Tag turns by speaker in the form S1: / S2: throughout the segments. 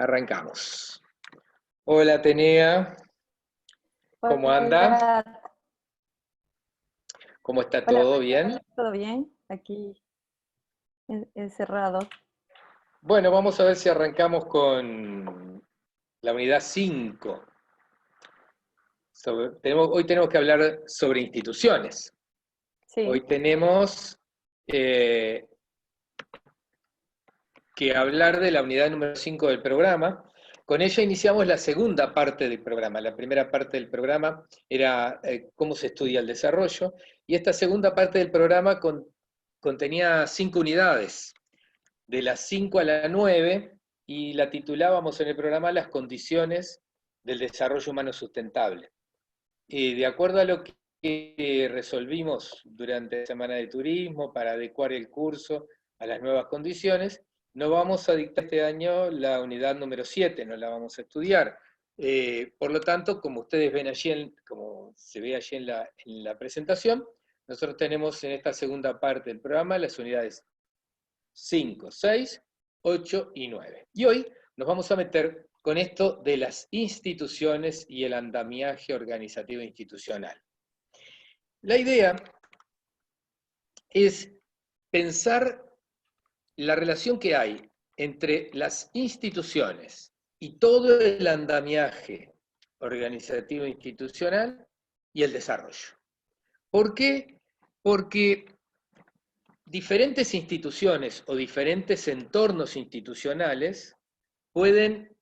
S1: Arrancamos. Hola, Atenea. ¿Cómo anda?
S2: Hola,
S1: ¿Cómo está
S2: hola,
S1: todo? ¿Bien?
S2: ¿todo bien? Aquí encerrado.
S1: Bueno, vamos a ver si arrancamos con la unidad 5. Hoy tenemos que hablar sobre instituciones. Hoy
S2: Sí,
S1: tenemos que hablar de la unidad número 5 del programa. Con ella iniciamos la segunda parte del programa. La primera parte del programa era cómo se estudia el desarrollo, y esta segunda parte del programa contenía 5 unidades, de las 5 a la 9, y la titulábamos en el programa Las condiciones del desarrollo humano sustentable. De acuerdo a lo que resolvimos durante la semana de turismo para adecuar el curso a las nuevas condiciones, no vamos a dictar este año la unidad número 7, no la vamos a estudiar. Por lo tanto, como ustedes ven allí, como se ve allí en la presentación, nosotros tenemos en esta segunda parte del programa las unidades 5, 6, 8 y 9. Y hoy nos vamos a meter con esto de las instituciones y el andamiaje organizativo institucional. La idea es pensar la relación que hay entre las instituciones y todo el andamiaje organizativo institucional y el desarrollo. ¿Por qué? Porque diferentes instituciones o diferentes entornos institucionales pueden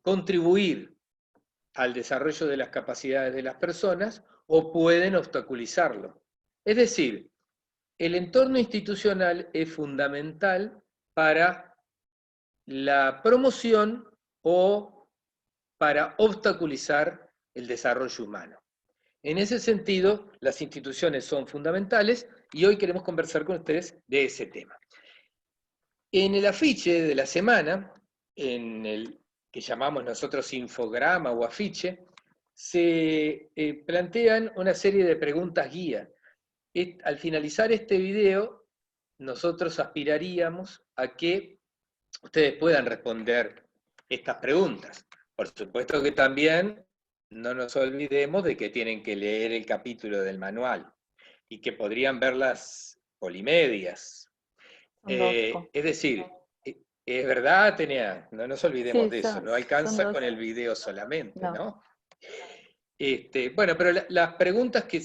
S1: contribuir al desarrollo de las capacidades de las personas o pueden obstaculizarlo. Es decir, el entorno institucional es fundamental para la promoción o para obstaculizar el desarrollo humano. En ese sentido, las instituciones son fundamentales y hoy queremos conversar con ustedes de ese tema. En el afiche de la semana, en el que llamamos nosotros infograma o afiche, se plantean una serie de preguntas guía. Al finalizar este video, nosotros aspiraríamos a que ustedes puedan responder estas preguntas. Por supuesto que también no nos olvidemos de que tienen que leer el capítulo del manual y que podrían ver las polimedias.
S2: son 2.
S1: Es decir, es verdad, Atenea, no nos olvidemos
S2: Sí,
S1: de eso, no
S2: son
S1: alcanza
S2: dos.
S1: con el video solamente,
S2: No.
S1: ¿no? Bueno, pero las preguntas que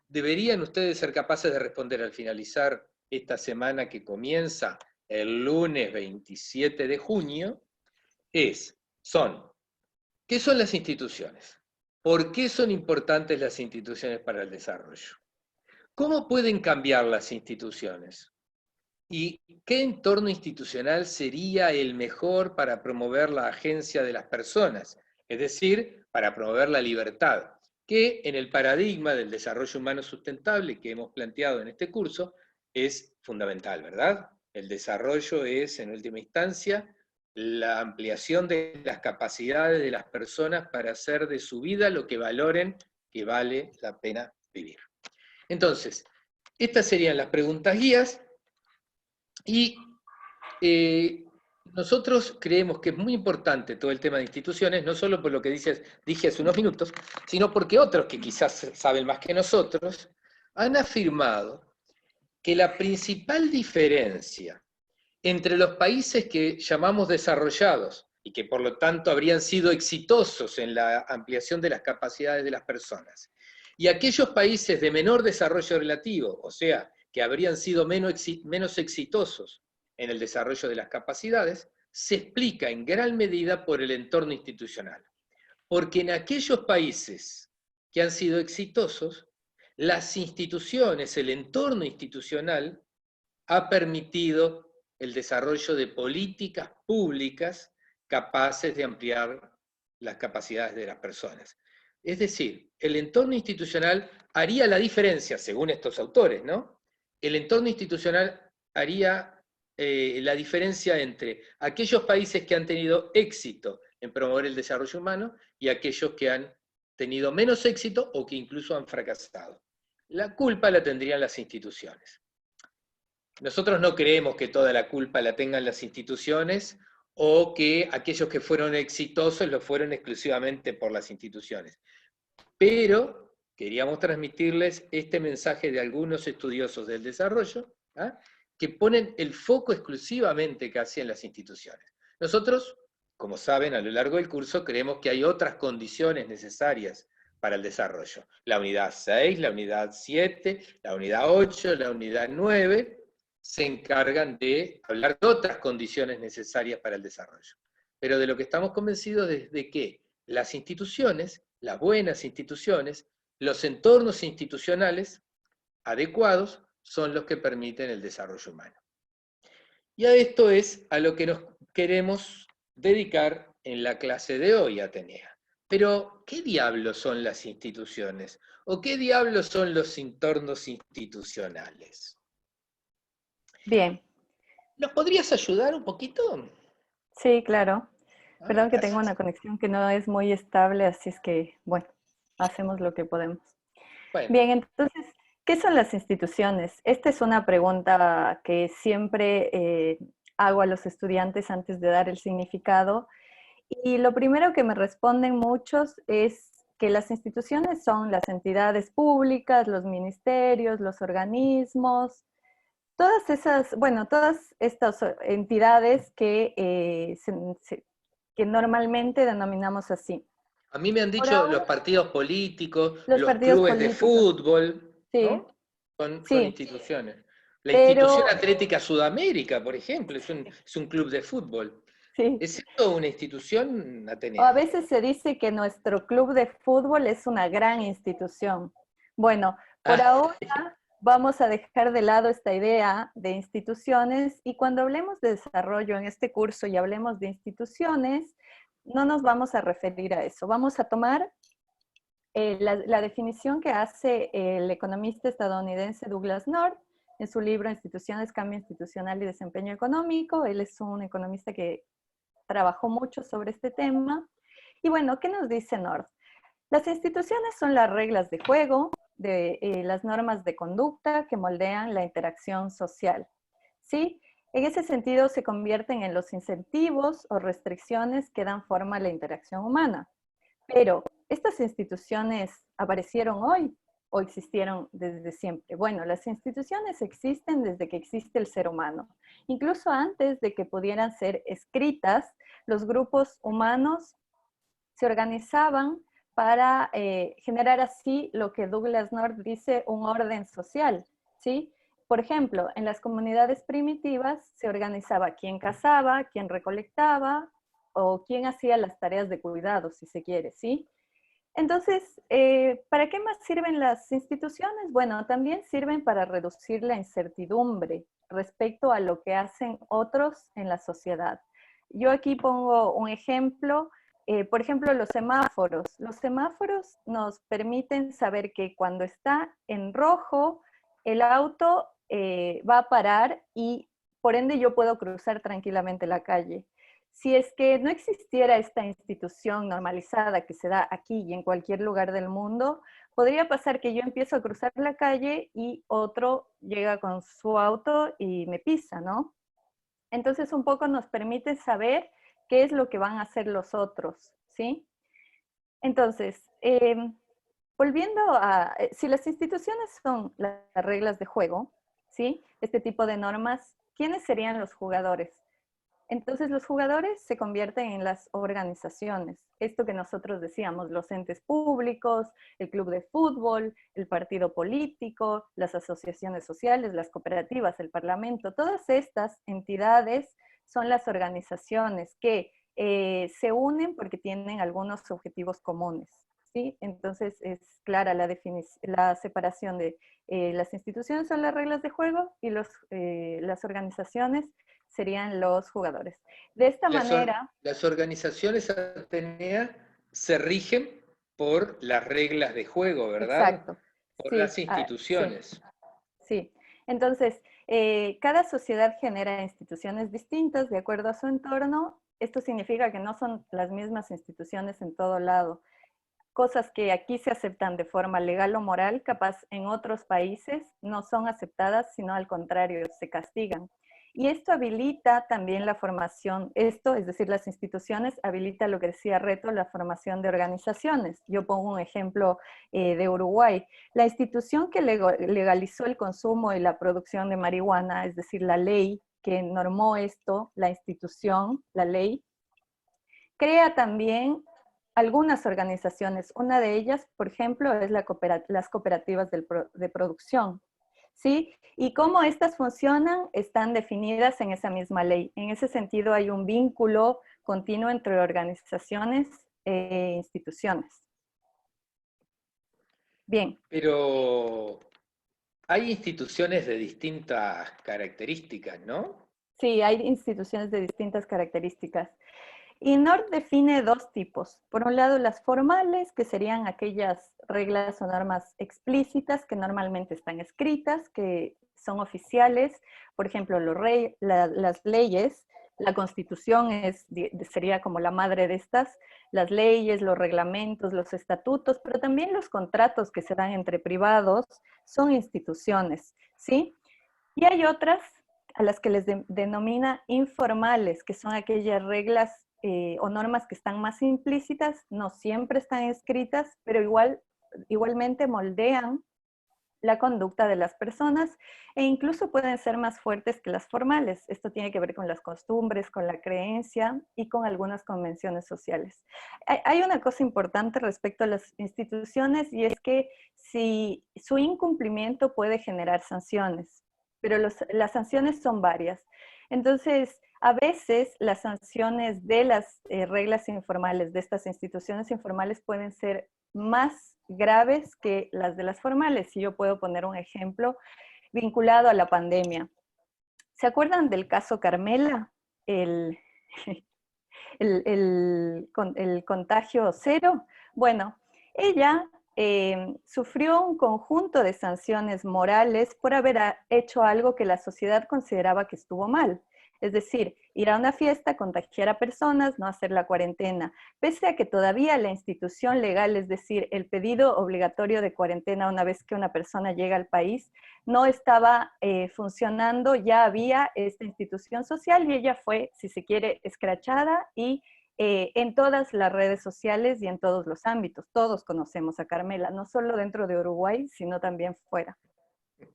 S1: deberían ustedes ser capaces de responder al finalizar esta semana que comienza el lunes 27 de junio, son, ¿qué son las instituciones? ¿Por qué son importantes las instituciones para el desarrollo? ¿Cómo pueden cambiar las instituciones? ¿Y qué entorno institucional sería el mejor para promover la agencia de las personas? Es decir, para promover la libertad, que en el paradigma del desarrollo humano sustentable que hemos planteado en este curso es fundamental, ¿verdad? El desarrollo es, en última instancia, la ampliación de las capacidades de las personas para hacer de su vida lo que valoren que vale la pena vivir. Entonces, estas serían las preguntas guías. Y nosotros creemos que es muy importante todo el tema de instituciones, no solo por lo que dije hace unos minutos, sino porque otros que quizás saben más que nosotros, han afirmado que la principal diferencia entre los países que llamamos desarrollados y que por lo tanto habrían sido exitosos en la ampliación de las capacidades de las personas, y aquellos países de menor desarrollo relativo, o sea, que habrían sido menos exitosos en el desarrollo de las capacidades, se explica en gran medida por el entorno institucional. Porque en aquellos países que han sido exitosos, las instituciones, el entorno institucional, ha permitido el desarrollo de políticas públicas capaces de ampliar las capacidades de las personas. Es decir, el entorno institucional haría la diferencia, según estos autores, ¿no? El entorno institucional haría la diferencia entre aquellos países que han tenido éxito en promover el desarrollo humano y aquellos que han tenido menos éxito o que incluso han fracasado. La culpa la tendrían las instituciones. Nosotros no creemos que toda la culpa la tengan las instituciones o que aquellos que fueron exitosos lo fueron exclusivamente por las instituciones. Pero queríamos transmitirles este mensaje de algunos estudiosos del desarrollo, ¿ah?, que ponen el foco exclusivamente casi en las instituciones. Nosotros, como saben, a lo largo del curso creemos que hay otras condiciones necesarias para el desarrollo. La unidad 6, la unidad 7, la unidad 8, la unidad 9, se encargan de hablar de otras condiciones necesarias para el desarrollo. Pero de lo que estamos convencidos es de que las instituciones, las buenas instituciones, los entornos institucionales adecuados son los que permiten el desarrollo humano. Y a esto es a lo que nos queremos dedicar en la clase de hoy, Atenea. Pero, ¿qué diablos son las instituciones? ¿O qué diablos son los entornos institucionales?
S2: Bien,
S1: ¿Nos podrías ayudar un poquito?
S2: sí, claro.
S1: Ah,
S2: Perdón que tengo
S1: gracias.
S2: una conexión que no es muy estable, así es que, bueno, hacemos lo que podemos.
S1: Bueno,
S2: Bien, entonces, ¿qué son las instituciones? Esta es una pregunta que siempre hago a los estudiantes antes de dar el significado. Y lo primero que me responden muchos es que las instituciones son las entidades públicas, los ministerios, los organismos, todas esas, bueno, todas estas entidades que, que normalmente denominamos así.
S1: a mí me han
S2: Por
S1: dicho los
S2: ahora,
S1: partidos políticos,
S2: los
S1: los
S2: partidos
S1: clubes de
S2: políticos,
S1: fútbol,
S2: sí,
S1: ¿no? Son
S2: sí,
S1: instituciones. La institución
S2: pero
S1: Atlética Sudamérica, por ejemplo, es un club de fútbol.
S2: sí.
S1: ¿Es esto una institución,
S2: O a
S1: Atenea?
S2: veces se dice que nuestro club de fútbol es una gran institución. Bueno, por
S1: Ah,
S2: ahora vamos a dejar de lado esta idea de instituciones y cuando hablemos de desarrollo en este curso y hablemos de instituciones, no nos vamos a referir a eso. Vamos a tomar la definición que hace el economista estadounidense Douglas North en su libro Instituciones, Cambio Institucional y Desempeño Económico. Él es un economista que trabajó mucho sobre este tema. Y bueno, ¿qué nos dice North? Las instituciones son las reglas de juego, de las normas de conducta que moldean la interacción social. ¿Sí? En ese sentido se convierten en los incentivos o restricciones que dan forma a la interacción humana. Pero, ¿estas instituciones aparecieron hoy o existieron desde siempre? Bueno, las instituciones existen desde que existe el ser humano. Incluso antes de que pudieran ser escritas, los grupos humanos se organizaban para generar así lo que Douglas North dice un orden social, ¿sí? Por ejemplo, en las comunidades primitivas se organizaba quién cazaba, quién recolectaba o quién hacía las tareas de cuidado, si se quiere, ¿sí? Entonces, ¿para qué más sirven las instituciones? Bueno, también sirven para reducir la incertidumbre respecto a lo que hacen otros en la sociedad. Yo aquí pongo un ejemplo, por ejemplo, los semáforos. Los semáforos nos permiten saber que cuando está en rojo, el auto va a parar y por ende yo puedo cruzar tranquilamente la calle. Si es que no existiera esta institución normalizada que se da aquí y en cualquier lugar del mundo, podría pasar que yo empiezo a cruzar la calle y otro llega con su auto y me pisa, ¿no? Entonces un poco nos permite saber qué es lo que van a hacer los otros, ¿sí? Entonces, volviendo a, si las instituciones son las reglas de juego, ¿sí? Este tipo de normas, ¿quiénes serían los jugadores? Entonces los jugadores se convierten en las organizaciones. Esto que nosotros decíamos, los entes públicos, el club de fútbol, el partido político, las asociaciones sociales, las cooperativas, el parlamento, todas estas entidades son las organizaciones que se unen porque tienen algunos objetivos comunes. ¿Sí? Entonces es clara la separación de las instituciones son las reglas de juego y las organizaciones serían los jugadores. De esta manera...
S1: Las organizaciones, Atenea, se rigen por las reglas de juego, ¿verdad?
S2: Exacto,
S1: Por
S2: sí,
S1: las
S2: sí,
S1: instituciones.
S2: sí. Entonces, cada sociedad genera instituciones distintas de acuerdo a su entorno. Esto significa que no son las mismas instituciones en todo lado. Cosas que aquí se aceptan de forma legal o moral, capaz en otros países no son aceptadas, sino al contrario, se castigan. Y esto habilita también la formación, esto, es decir, las instituciones, habilita lo que decía Reto, la formación de organizaciones. Yo pongo un ejemplo de Uruguay. La institución que legalizó el consumo y la producción de marihuana, es decir, la ley que normó esto, la institución, la ley, crea también algunas organizaciones. Una de ellas, por ejemplo, es las cooperativas de producción. ¿Sí? Y cómo estas funcionan están definidas en esa misma ley. En ese sentido hay un vínculo continuo entre organizaciones e instituciones. Bien.
S1: Pero hay instituciones de distintas características, ¿no?
S2: Sí, hay instituciones de distintas características. Y NORD define dos tipos. Por un lado, las formales, que serían aquellas reglas o normas explícitas que normalmente están escritas, que son oficiales. Por ejemplo, las leyes, la Constitución sería como la madre de estas, las leyes, los reglamentos, los estatutos, pero también los contratos que se dan entre privados son instituciones, ¿sí? Y hay otras a las que les denomina informales, que son aquellas reglas o normas que están más implícitas, no siempre están escritas, pero igualmente moldean la conducta de las personas e incluso pueden ser más fuertes que las formales. Esto tiene que ver con las costumbres, con la creencia y con algunas convenciones sociales. Hay una cosa importante respecto a las instituciones y es que si su incumplimiento puede generar sanciones, pero las sanciones son varias. Entonces, a veces las sanciones de las reglas informales, de estas instituciones informales, pueden ser más graves que las de las formales. Y yo puedo poner un ejemplo vinculado a la pandemia. ¿Se acuerdan del caso Carmela? El, el contagio cero. Bueno, ella sufrió un conjunto de sanciones morales por haber hecho algo que la sociedad consideraba que estuvo mal. Es decir, ir a una fiesta, contagiar a personas, no hacer la cuarentena. Pese a que todavía la institución legal, es decir, el pedido obligatorio de cuarentena una vez que una persona llega al país, no estaba funcionando, ya había esta institución social y ella fue, si se quiere, escrachada y en todas las redes sociales y en todos los ámbitos. Todos conocemos a Carmela, no solo dentro de Uruguay, sino también fuera.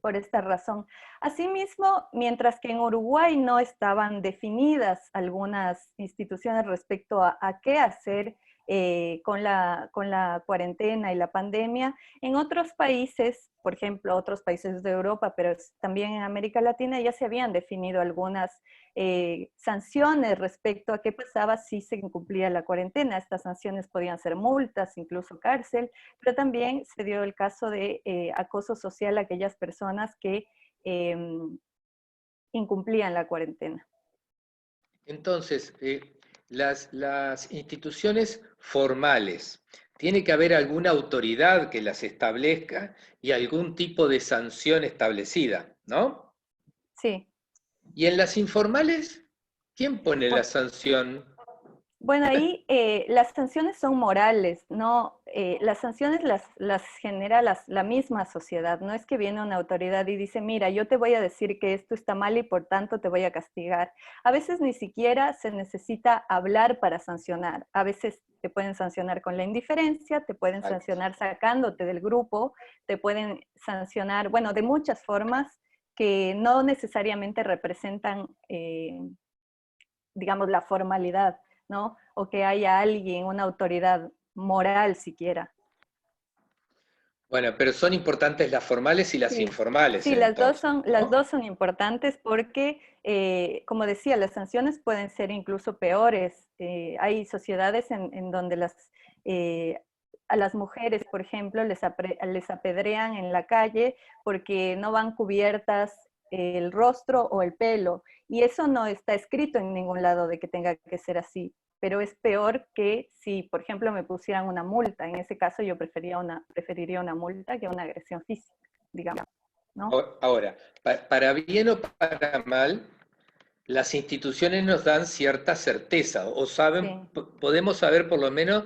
S2: Por esta razón. Asimismo, mientras que en Uruguay no estaban definidas algunas instituciones respecto a qué hacer con la cuarentena y la pandemia, en otros países, por ejemplo, otros países de Europa, pero también en América Latina, ya se habían definido algunas sanciones respecto a qué pasaba si se incumplía la cuarentena. Estas sanciones podían ser multas, incluso cárcel, pero también se dio el caso de acoso social a aquellas personas que incumplían la cuarentena.
S1: Entonces, las instituciones formales, tiene que haber alguna autoridad que las establezca y algún tipo de sanción establecida, ¿no?
S2: Sí.
S1: Y en las informales, ¿quién pone la sanción?
S2: Bueno, ahí las sanciones son morales, ¿no? Las sanciones las genera la misma sociedad, no es que viene una autoridad y dice, mira, yo te voy a decir que esto está mal y por tanto te voy a castigar. A veces ni siquiera se necesita hablar para sancionar, a veces te pueden sancionar con la indiferencia, te pueden sancionar sacándote del grupo, te pueden sancionar, bueno, de muchas formas que no necesariamente representan, digamos, la formalidad, ¿no? O que haya alguien, una autoridad moral siquiera.
S1: Bueno, pero son importantes las formales y las
S2: Sí,
S1: informales
S2: sí,
S1: entonces,
S2: las
S1: ¿no?
S2: dos son importantes porque, como decía, las sanciones pueden ser incluso peores. Hay sociedades en donde a las mujeres, por ejemplo, les apedrean en la calle porque no van cubiertas el rostro o el pelo. Y eso no está escrito en ningún lado de que tenga que ser así. Pero es peor que si, por ejemplo, me pusieran una multa. En ese caso yo preferiría una multa que una agresión física, digamos, ¿no?
S1: Ahora, para bien o para mal, las instituciones nos dan cierta certeza o saben,
S2: Sí.
S1: podemos saber por lo menos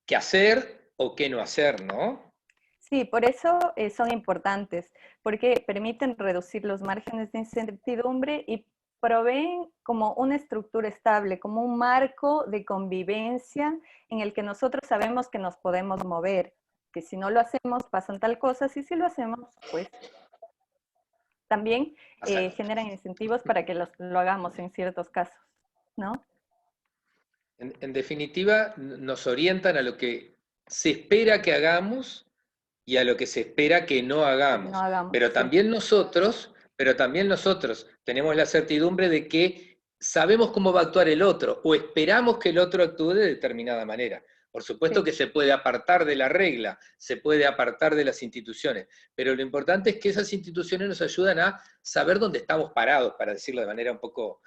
S1: qué hacer o qué no hacer, ¿no?
S2: Sí, por eso son importantes, porque permiten reducir los márgenes de incertidumbre y proveen como una estructura estable, como un marco de convivencia en el que nosotros sabemos que nos podemos mover, que si no lo hacemos pasan tal cosas y si lo hacemos, pues también
S1: Exacto.
S2: generan incentivos para que lo hagamos en ciertos casos, ¿no?
S1: En definitiva, nos orientan a lo que se espera que hagamos y a lo que se espera que no
S2: No
S1: hagamos.
S2: hagamos,
S1: Pero
S2: sí,
S1: también nosotros tenemos la certidumbre de que sabemos cómo va a actuar el otro o esperamos que el otro actúe de determinada manera. Por supuesto
S2: sí,
S1: que se puede apartar de la regla, se puede apartar de las instituciones, pero lo importante es que esas instituciones nos ayudan a saber dónde estamos parados, para decirlo de manera un poco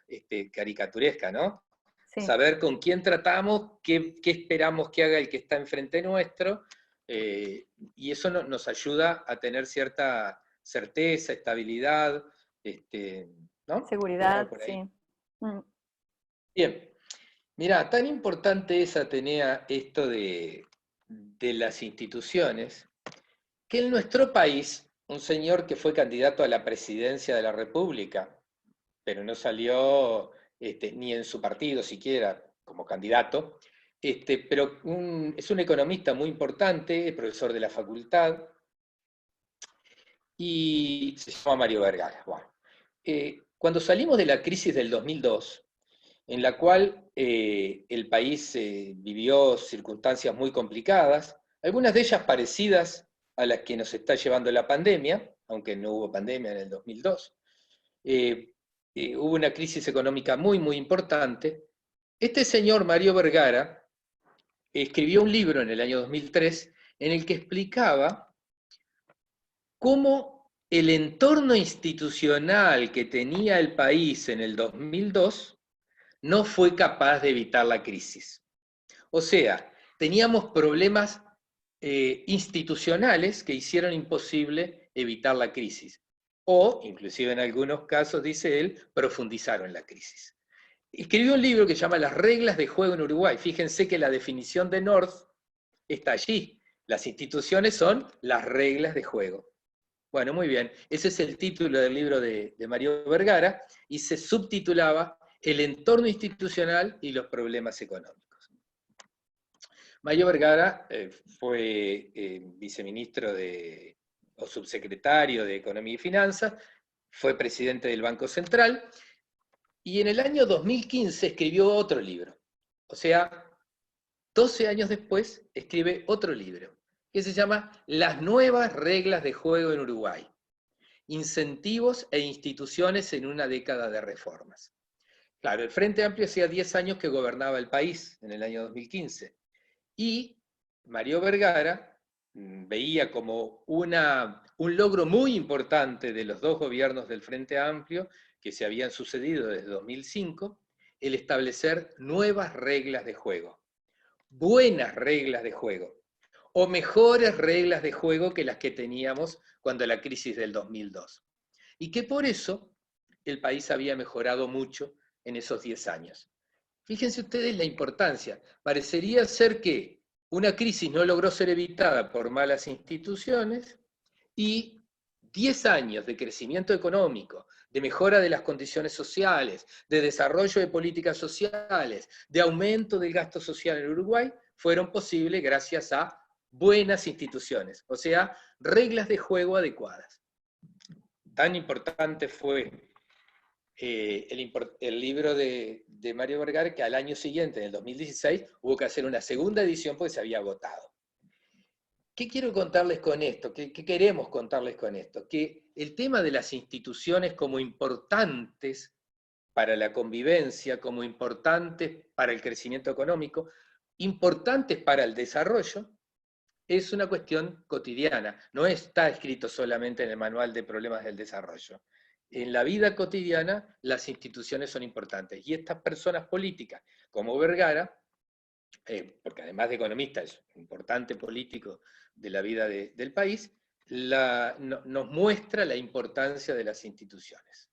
S1: caricaturesca, ¿no?
S2: sí,
S1: Saber con quién tratamos, qué esperamos que haga el que está enfrente nuestro, y eso nos ayuda a tener cierta certeza, estabilidad, ¿no?
S2: seguridad,
S1: Por ahí.
S2: sí. Mm.
S1: Bien, mira, tan importante es, Atenea, esto de las instituciones, que en nuestro país, un señor que fue candidato a la presidencia de la República, pero no salió ni en su partido siquiera como candidato, pero es un economista muy importante, es profesor de la facultad, y se llama Mario Vergara. Bueno, cuando salimos de la crisis del 2002, en la cual el país vivió circunstancias muy complicadas, algunas de ellas parecidas a las que nos está llevando la pandemia, aunque no hubo pandemia en el 2002, hubo una crisis económica muy, muy importante. Este señor Mario Vergara escribió un libro en el año 2003 en el que explicaba cómo el entorno institucional que tenía el país en el 2002 no fue capaz de evitar la crisis. O sea, teníamos problemas institucionales que hicieron imposible evitar la crisis. O, inclusive en algunos casos, dice él, profundizaron la crisis. Escribió un libro que se llama Las reglas de juego en Uruguay. Fíjense que la definición de North está allí. Las instituciones son las reglas de juego. Bueno, muy bien. Ese es el título del libro de Mario Vergara y se subtitulaba El entorno institucional y los problemas económicos. Mario Vergara fue viceministro o subsecretario de Economía y Finanzas, fue presidente del Banco Central y en el año 2015 escribió otro libro. O sea, 12 años después escribe otro libro que se llama Las nuevas reglas de juego en Uruguay. Incentivos e instituciones en una década de reformas. Claro, el Frente Amplio hacía 10 años que gobernaba el país, en el año 2015, y Mario Vergara veía como un logro muy importante de los dos gobiernos del Frente Amplio que se habían sucedido desde 2005, el establecer nuevas reglas de juego, buenas reglas de juego, o mejores reglas de juego que las que teníamos cuando la crisis del 2002. Y que por eso el país había mejorado mucho en esos 10 años. Fíjense ustedes la importancia. Parecería ser que una crisis no logró ser evitada por malas instituciones y 10 años de crecimiento económico, de mejora de las condiciones sociales, de desarrollo de políticas sociales, de aumento del gasto social en Uruguay, fueron posibles gracias a buenas instituciones, o sea, reglas de juego adecuadas. Tan importante fue el libro de Mario Vergara que al año siguiente, en el 2016, hubo que hacer una segunda edición porque se había agotado. ¿Qué quiero contarles con esto? ¿Qué queremos contarles con esto? Que el tema de las instituciones como importantes para la convivencia, como importantes para el crecimiento económico, importantes para el desarrollo, es una cuestión cotidiana, no está escrito solamente en el Manual de Problemas del Desarrollo. En la vida cotidiana las instituciones son importantes y estas personas políticas, como Vergara, porque además de economista es un importante político de la vida del país, nos muestra la importancia de las instituciones.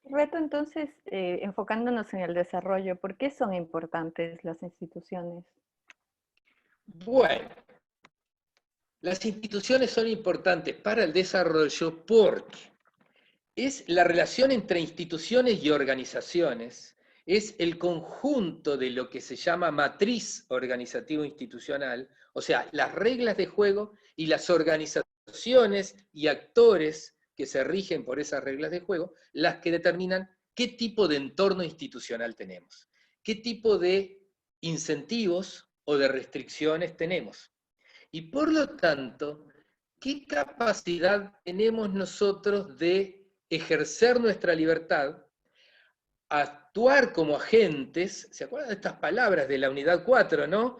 S2: Reto, entonces, enfocándonos en el desarrollo, ¿por qué son importantes las instituciones?
S1: Bueno, las instituciones son importantes para el desarrollo porque es la relación entre instituciones y organizaciones, es el conjunto de lo que se llama matriz organizativo-institucional, o sea, las reglas de juego y las organizaciones y actores que se rigen por esas reglas de juego, las que determinan qué tipo de entorno institucional tenemos, qué tipo de incentivos o de restricciones tenemos. Y por lo tanto, ¿qué capacidad tenemos nosotros de ejercer nuestra libertad, actuar como agentes? ¿Se acuerdan de estas palabras de la unidad 4, no?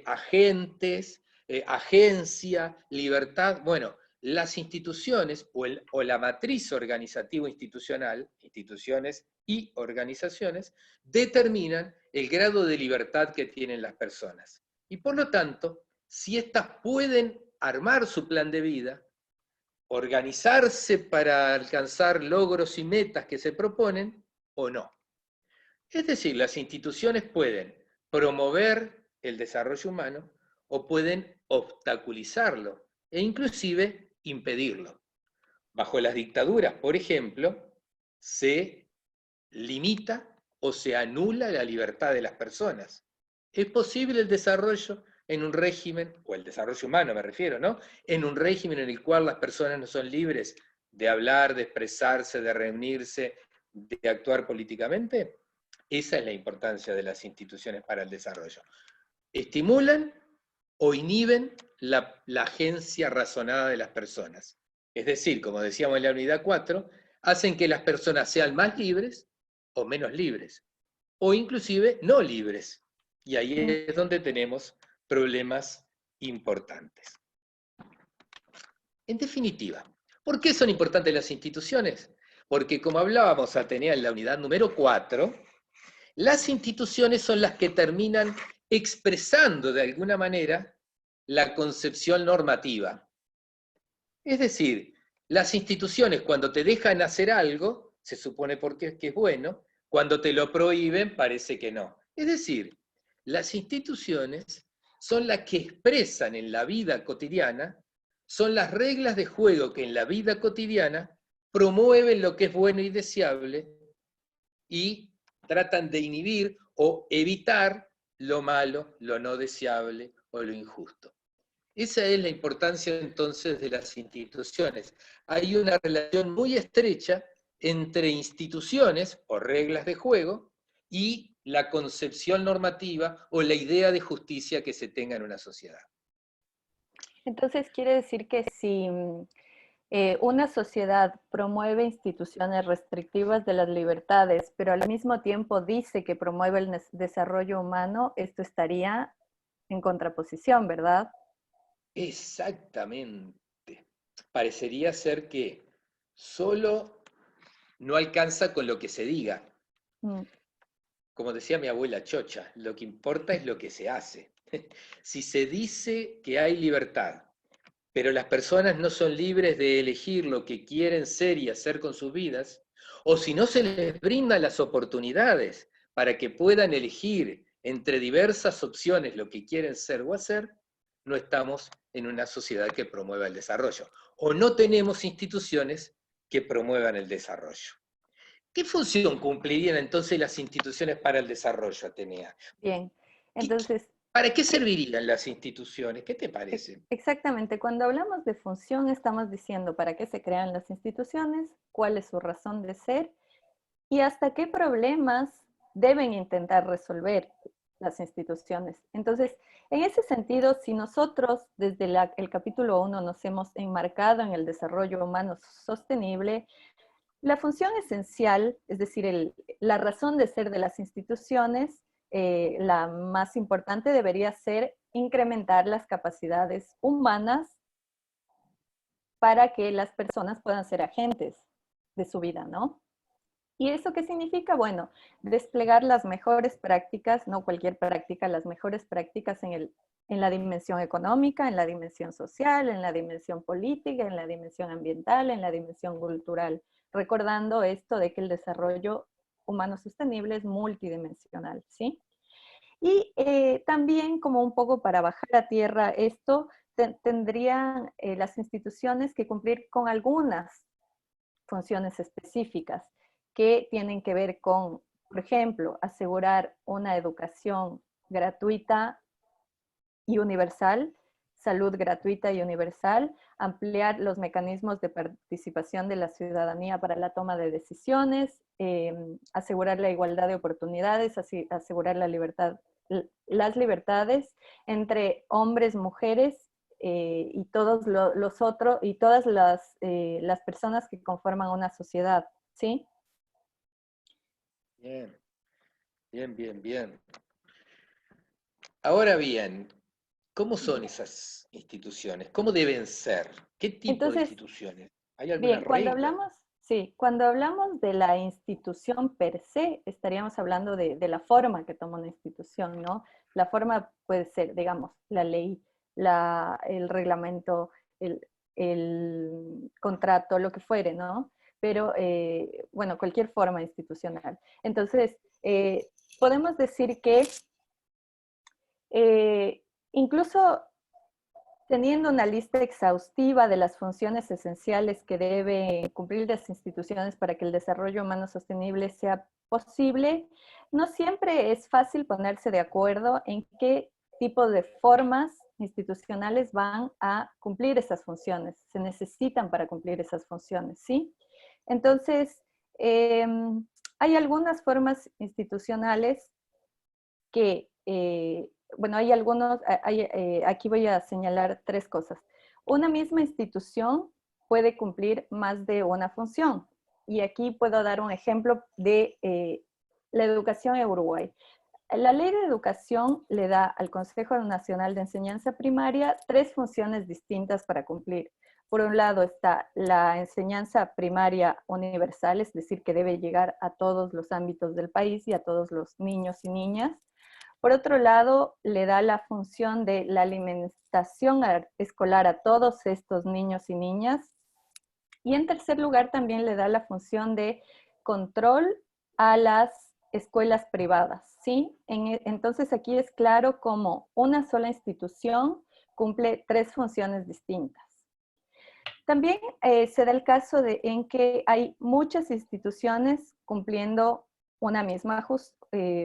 S1: Agentes, agencia, libertad. Bueno, las instituciones o la matriz organizativo-institucional, instituciones y organizaciones, determinan el grado de libertad que tienen las personas. Y por lo tanto, si éstas pueden armar su plan de vida, organizarse para alcanzar logros y metas que se proponen o no. Es decir, las instituciones pueden promover el desarrollo humano o pueden obstaculizarlo e inclusive impedirlo. Bajo las dictaduras, por ejemplo, se limita o se anula la libertad de las personas. ¿Es posible el desarrollo en un régimen, o el desarrollo humano me refiero, ¿no? En un régimen en el cual las personas no son libres de hablar, de expresarse, de reunirse, de actuar políticamente? Esa es la importancia de las instituciones para el desarrollo. Estimulan o inhiben la agencia razonada de las personas. Es decir, como decíamos en la unidad 4, hacen que las personas sean más libres o menos libres, o inclusive no libres. Y ahí es donde tenemos problemas importantes. En definitiva, ¿por qué son importantes las instituciones? Porque como hablábamos Atenea en la unidad número 4, las instituciones son las que terminan expresando de alguna manera la concepción normativa. Es decir, las instituciones cuando te dejan hacer algo, se supone porque es bueno, cuando te lo prohíben parece que no. Es decir, las instituciones son las que expresan en la vida cotidiana, son las reglas de juego que en la vida cotidiana promueven lo que es bueno y deseable y tratan de inhibir o evitar lo malo, lo no deseable o lo injusto. Esa es la importancia entonces de las instituciones. Hay una relación muy estrecha entre instituciones o reglas de juego y la concepción normativa o la idea de justicia que se tenga en una sociedad.
S2: Entonces quiere decir que si una sociedad promueve instituciones restrictivas de las libertades, pero al mismo tiempo dice que promueve el desarrollo humano, esto estaría en contraposición, ¿verdad?
S1: Exactamente. Parecería ser que solo no alcanza con lo que se diga. Como decía mi abuela Chocha, lo que importa es lo que se hace. Si se dice que hay libertad, pero las personas no son libres de elegir lo que quieren ser y hacer con sus vidas, o si no se les brindan las oportunidades para que puedan elegir entre diversas opciones lo que quieren ser o hacer, no estamos en una sociedad que promueva el desarrollo, o no tenemos instituciones que promuevan el desarrollo. ¿Qué función cumplirían entonces las instituciones para el desarrollo, Atenea?
S2: Bien, entonces...
S1: ¿Para qué servirían las instituciones? ¿Qué te parece?
S2: Exactamente, cuando hablamos de función estamos diciendo para qué se crean las instituciones, cuál es su razón de ser y hasta qué problemas deben intentar resolver las instituciones. Entonces, en ese sentido, si nosotros desde el capítulo 1 nos hemos enmarcado en el desarrollo humano sostenible, la función esencial, es decir, la razón de ser de las instituciones, la más importante debería ser incrementar las capacidades humanas para que las personas puedan ser agentes de su vida, ¿no? ¿Y eso qué significa? Bueno, desplegar las mejores prácticas, no cualquier práctica, las mejores prácticas en la dimensión económica, en la dimensión social, en la dimensión política, en la dimensión ambiental, en la dimensión cultural, recordando esto de que el desarrollo humano sostenible es multidimensional, ¿sí? Y también como un poco para bajar a tierra esto, tendrían las instituciones que cumplir con algunas funciones específicas que tienen que ver con, por ejemplo, asegurar una educación gratuita y universal, salud gratuita y universal, ampliar los mecanismos de participación de la ciudadanía para la toma de decisiones, asegurar la igualdad de oportunidades, asegurar la libertad, las libertades entre hombres, mujeres y todos los otros, y todas las personas que conforman una sociedad, ¿sí?
S1: Bien, bien, bien, bien. Ahora bien, ¿cómo son esas instituciones? ¿Cómo deben ser? ¿Qué tipo de
S2: Entonces,
S1: instituciones? ¿Hay alguna
S2: bien,
S1: regla?
S2: cuando hablamos de la institución per se, estaríamos hablando de la forma que toma una institución, ¿no? La forma puede ser, digamos, la ley, el reglamento, el contrato, lo que fuere, ¿no? Pero, bueno, cualquier forma institucional. Entonces, podemos decir que incluso teniendo una lista exhaustiva de las funciones esenciales que deben cumplir las instituciones para que el desarrollo humano sostenible sea posible, no siempre es fácil ponerse de acuerdo en qué tipo de formas institucionales van a cumplir esas funciones, se necesitan para cumplir esas funciones, ¿sí? Entonces, hay algunas formas institucionales que, bueno, hay algunos, aquí voy a señalar tres cosas. Una misma institución puede cumplir más de una función. Y aquí puedo dar un ejemplo de la educación en Uruguay. La ley de educación le da al Consejo Nacional de Enseñanza Primaria tres funciones distintas para cumplir. Por un lado está la enseñanza primaria universal, es decir, que debe llegar a todos los ámbitos del país y a todos los niños y niñas. Por otro lado, le da la función de la alimentación escolar a todos estos niños y niñas. Y en tercer lugar, también le da la función de control a las escuelas privadas, ¿sí? Entonces aquí es claro cómo una sola institución cumple tres funciones distintas. También se da el caso en que hay muchas instituciones cumpliendo una misma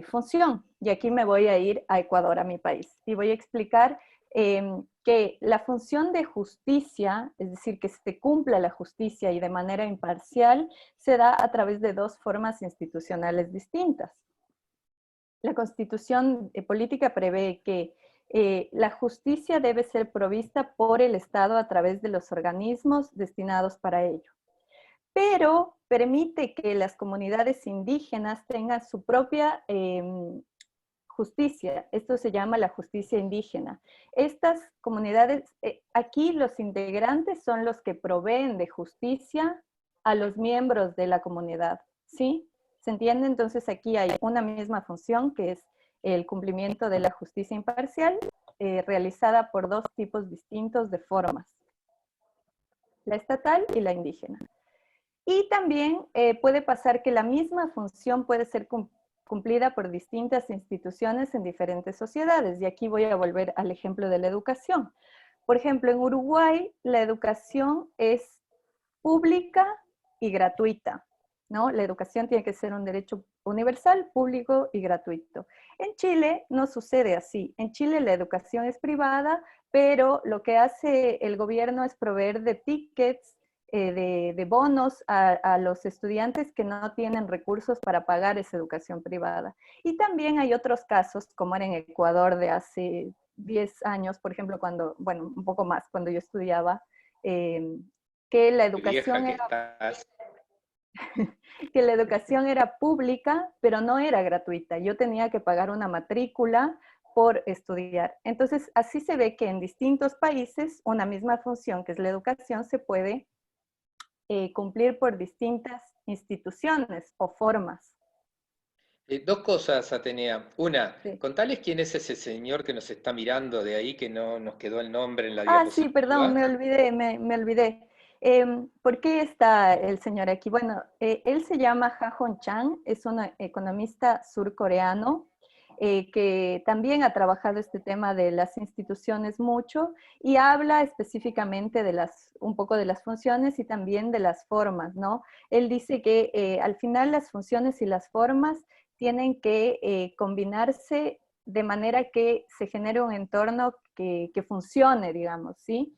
S2: función. Y aquí me voy a ir a Ecuador, a mi país, y voy a explicar que la función de justicia, es decir, que se cumpla la justicia y de manera imparcial, se da a través de dos formas institucionales distintas. La Constitución política prevé que la justicia debe ser provista por el Estado a través de los organismos destinados para ello, pero permite que las comunidades indígenas tengan su propia justicia. Esto se llama la justicia indígena. Estas comunidades, aquí los integrantes son los que proveen de justicia a los miembros de la comunidad, ¿sí? ¿Se entiende? Entonces aquí hay una misma función que es el cumplimiento de la justicia imparcial realizada por dos tipos distintos de formas, la estatal y la indígena. Y también puede pasar que la misma función puede ser cumplida por distintas instituciones en diferentes sociedades. Y aquí voy a volver al ejemplo de la educación. Por ejemplo, en Uruguay la educación es pública y gratuita, ¿no? La educación tiene que ser un derecho universal, público y gratuito. En Chile no sucede así. En Chile la educación es privada, pero lo que hace el gobierno es proveer de tickets, de bonos a los estudiantes que no tienen recursos para pagar esa educación privada. Y también hay otros casos, como era en Ecuador de hace 10 años, por ejemplo, cuando, bueno, un poco más, cuando yo estudiaba, que la
S1: Qué vieja
S2: educación
S1: que
S2: era,
S1: estás.
S2: que la educación era pública, pero no era gratuita. Yo tenía que pagar una matrícula por estudiar. Entonces, así se ve que en distintos países una misma función, que es la educación, se puede cumplir por distintas instituciones o formas.
S1: Dos cosas, Atenea. Una,
S2: Sí.
S1: contales quién es ese señor que nos está mirando de ahí, que no nos quedó el nombre en la
S2: Ah, sí, perdón,
S1: diapositiva.
S2: me olvidé. ¿Por qué está el señor aquí? Bueno, él se llama Ha Hong Chang, es un economista surcoreano. que también ha trabajado este tema de las instituciones mucho y habla específicamente de un poco de las funciones y también de las formas, ¿no? Él dice que al final las funciones y las formas tienen que combinarse de manera que se genere un entorno que funcione, digamos, ¿sí?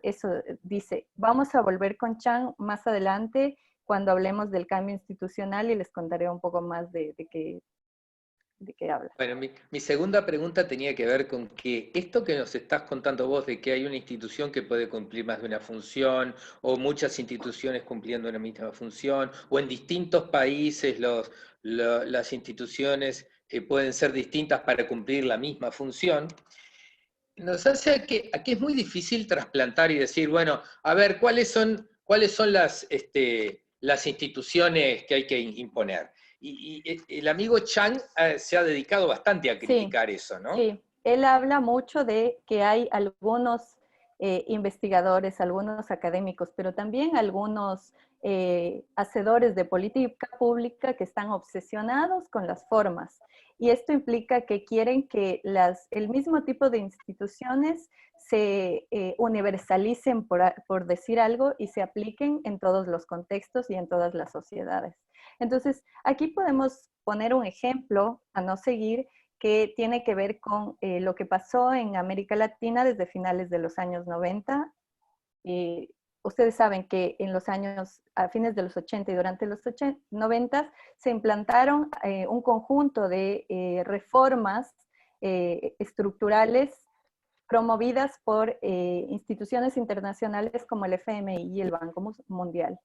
S2: Eso dice. Vamos a volver con Chang más adelante cuando hablemos del cambio institucional y les contaré un poco más de qué habla.
S1: Bueno, mi segunda pregunta tenía que ver con que esto que nos estás contando vos de que hay una institución que puede cumplir más de una función, o muchas instituciones cumpliendo una misma función, o en distintos países las instituciones pueden ser distintas para cumplir la misma función, nos hace a que es muy difícil trasplantar y decir, bueno, a ver, cuáles son las instituciones que hay que imponer? Y el amigo Chang se ha dedicado bastante a criticar eso, ¿no?
S2: Sí, él habla mucho de que hay algunos investigadores, algunos académicos, pero también algunos hacedores de política pública que están obsesionados con las formas. Y esto implica que quieren que el mismo tipo de instituciones se universalicen, por decir algo, y se apliquen en todos los contextos y en todas las sociedades. Entonces, aquí podemos poner un ejemplo a no seguir que tiene que ver con lo que pasó en América Latina desde finales de los años 90. Ustedes saben que a fines de los 80 y durante los 90 se implantaron un conjunto de reformas estructurales promovidas por instituciones internacionales como el FMI y el Banco Mundial.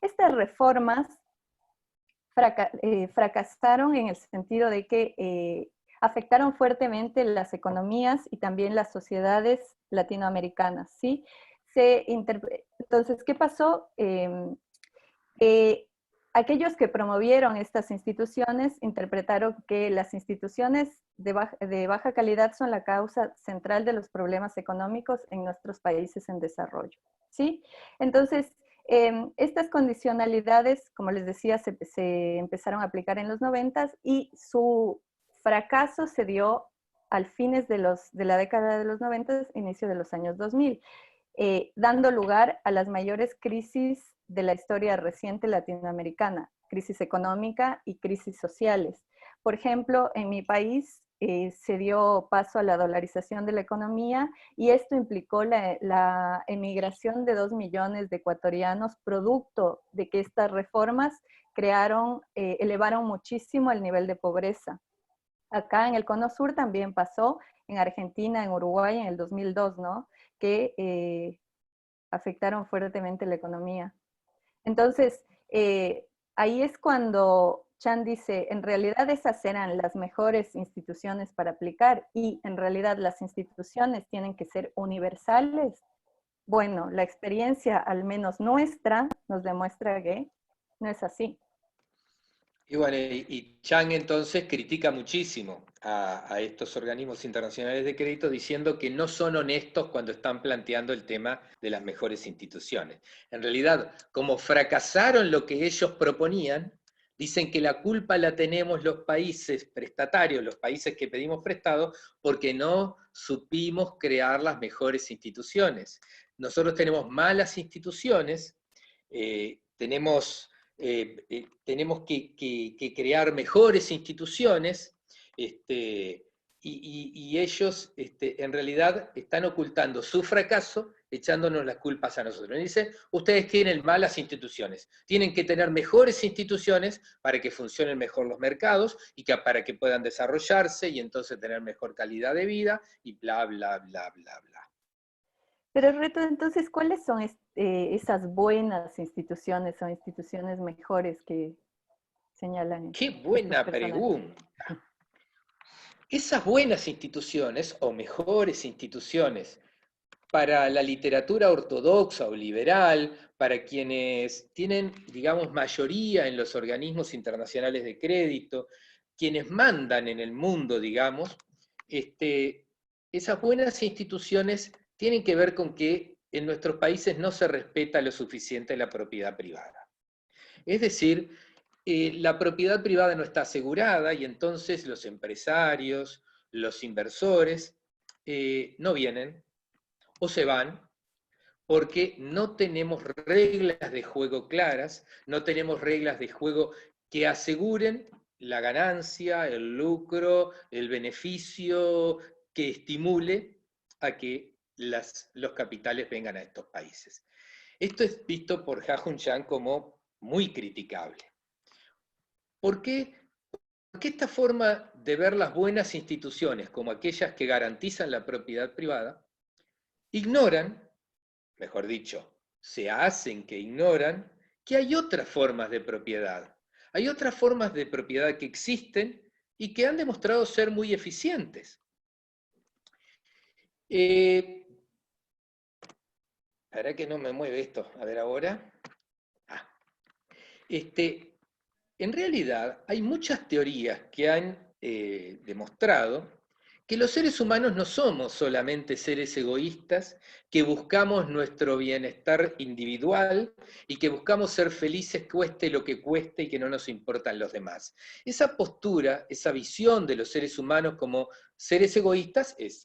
S2: Estas reformas fracasaron en el sentido de que afectaron fuertemente las economías y también las sociedades latinoamericanas, ¿sí? Entonces, ¿qué pasó? Aquellos que promovieron estas instituciones interpretaron que las instituciones de baja calidad son la causa central de los problemas económicos en nuestros países en desarrollo, ¿sí? Entonces, estas condicionalidades, como les decía, se empezaron a aplicar en los 90 y su fracaso se dio al fines de la década de los 90, inicio de los años 2000, dando lugar a las mayores crisis de la historia reciente latinoamericana, crisis económica y crisis sociales. Por ejemplo, en mi país se dio paso a la dolarización de la economía y esto implicó la emigración de 2 millones de ecuatorianos, producto de que estas reformas elevaron muchísimo el nivel de pobreza. Acá en el Cono Sur también pasó, en Argentina, en Uruguay, en el 2002, ¿no? Que afectaron fuertemente la economía. Entonces, ahí es cuando Chan dice, en realidad esas eran las mejores instituciones para aplicar y en realidad las instituciones tienen que ser universales. Bueno, la experiencia, al menos nuestra, nos demuestra que no es así.
S1: Y bueno, y Chang entonces critica muchísimo a estos organismos internacionales de crédito diciendo que no son honestos cuando están planteando el tema de las mejores instituciones. En realidad, como fracasaron lo que ellos proponían, dicen que la culpa la tenemos los países prestatarios, los países que pedimos prestado, porque no supimos crear las mejores instituciones. Nosotros tenemos malas instituciones, tenemos que crear mejores instituciones, y ellos en realidad están ocultando su fracaso, echándonos las culpas a nosotros. Y dicen, ustedes tienen malas instituciones, tienen que tener mejores instituciones para que funcionen mejor los mercados y para que puedan desarrollarse y entonces tener mejor calidad de vida y bla, bla, bla, bla, bla.
S2: Pero Reto, entonces, ¿cuáles son esas buenas instituciones o instituciones mejores que señalan
S1: ¡Qué
S2: estos
S1: buena
S2: personajes?
S1: pregunta! Esas buenas instituciones, o mejores instituciones, para la literatura ortodoxa o liberal, para quienes tienen, digamos, mayoría en los organismos internacionales de crédito, quienes mandan en el mundo, digamos, esas buenas instituciones tienen que ver con que en nuestros países no se respeta lo suficiente la propiedad privada. Es decir, la propiedad privada no está asegurada y entonces los empresarios, los inversores, no vienen o se van porque no tenemos reglas de juego claras, no tenemos reglas de juego que aseguren la ganancia, el lucro, el beneficio que estimule a que los capitales vengan a estos países. Esto es visto por Ha-Joon Chang como muy criticable. ¿Por qué? Porque esta forma de ver las buenas instituciones como aquellas que garantizan la propiedad privada, ignoran, mejor dicho, se hacen que ignoran, que hay otras formas de propiedad. Hay otras formas de propiedad que existen y que han demostrado ser muy eficientes. ¿Para que no me mueve esto? A ver ahora. En realidad, hay muchas teorías que han demostrado que los seres humanos no somos solamente seres egoístas, que buscamos nuestro bienestar individual y que buscamos ser felices cueste lo que cueste y que no nos importan los demás. Esa postura, esa visión de los seres humanos como seres egoístas es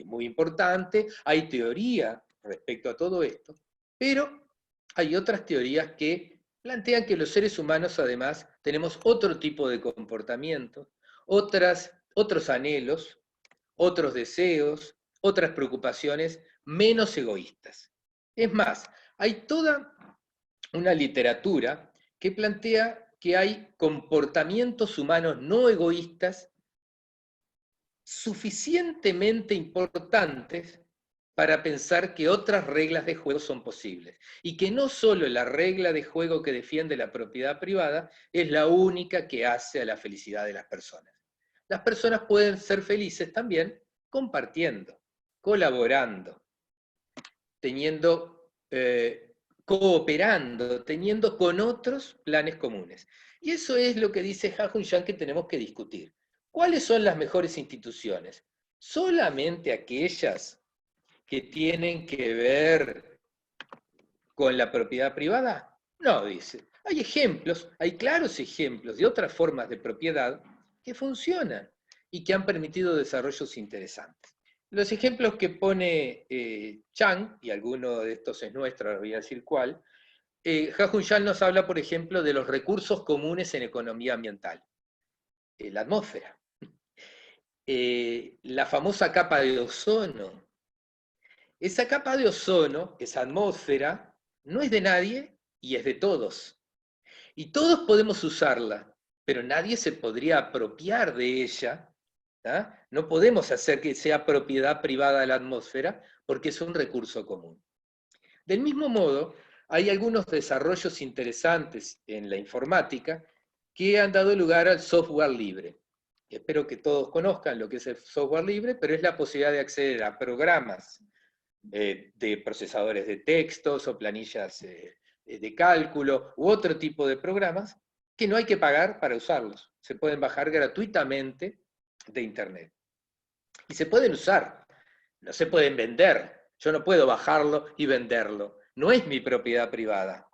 S1: muy importante, hay teoría respecto a todo esto, pero hay otras teorías que plantean que los seres humanos además tenemos otro tipo de comportamiento, otros anhelos, otros deseos, otras preocupaciones menos egoístas. Es más, hay toda una literatura que plantea que hay comportamientos humanos no egoístas suficientemente importantes para pensar que otras reglas de juego son posibles. Y que no solo la regla de juego que defiende la propiedad privada es la única que hace a la felicidad de las personas. Las personas pueden ser felices también compartiendo, colaborando, cooperando, teniendo con otros planes comunes. Y eso es lo que dice Ha-Joon Chang que tenemos que discutir. ¿Cuáles son las mejores instituciones? ¿Solamente aquellas que tienen que ver con la propiedad privada? No, dice. Hay ejemplos, hay claros ejemplos de otras formas de propiedad que funcionan y que han permitido desarrollos interesantes. Los ejemplos que pone Chang, y alguno de estos es nuestro, ahora voy a decir cuál, Ha-Joon Chang nos habla, por ejemplo, de los recursos comunes en economía ambiental. La atmósfera. La famosa capa de ozono. Esa capa de ozono, esa atmósfera, no es de nadie y es de todos. Y todos podemos usarla, pero nadie se podría apropiar de ella. No podemos hacer que sea propiedad privada de la atmósfera porque es un recurso común. Del mismo modo, hay algunos desarrollos interesantes en la informática que han dado lugar al software libre. Espero que todos conozcan lo que es el software libre, pero es la posibilidad de acceder a programas de procesadores de textos o planillas de cálculo u otro tipo de programas que no hay que pagar para usarlos. Se pueden bajar gratuitamente de Internet. Y se pueden usar, no se pueden vender. Yo no puedo bajarlo y venderlo. No es mi propiedad privada.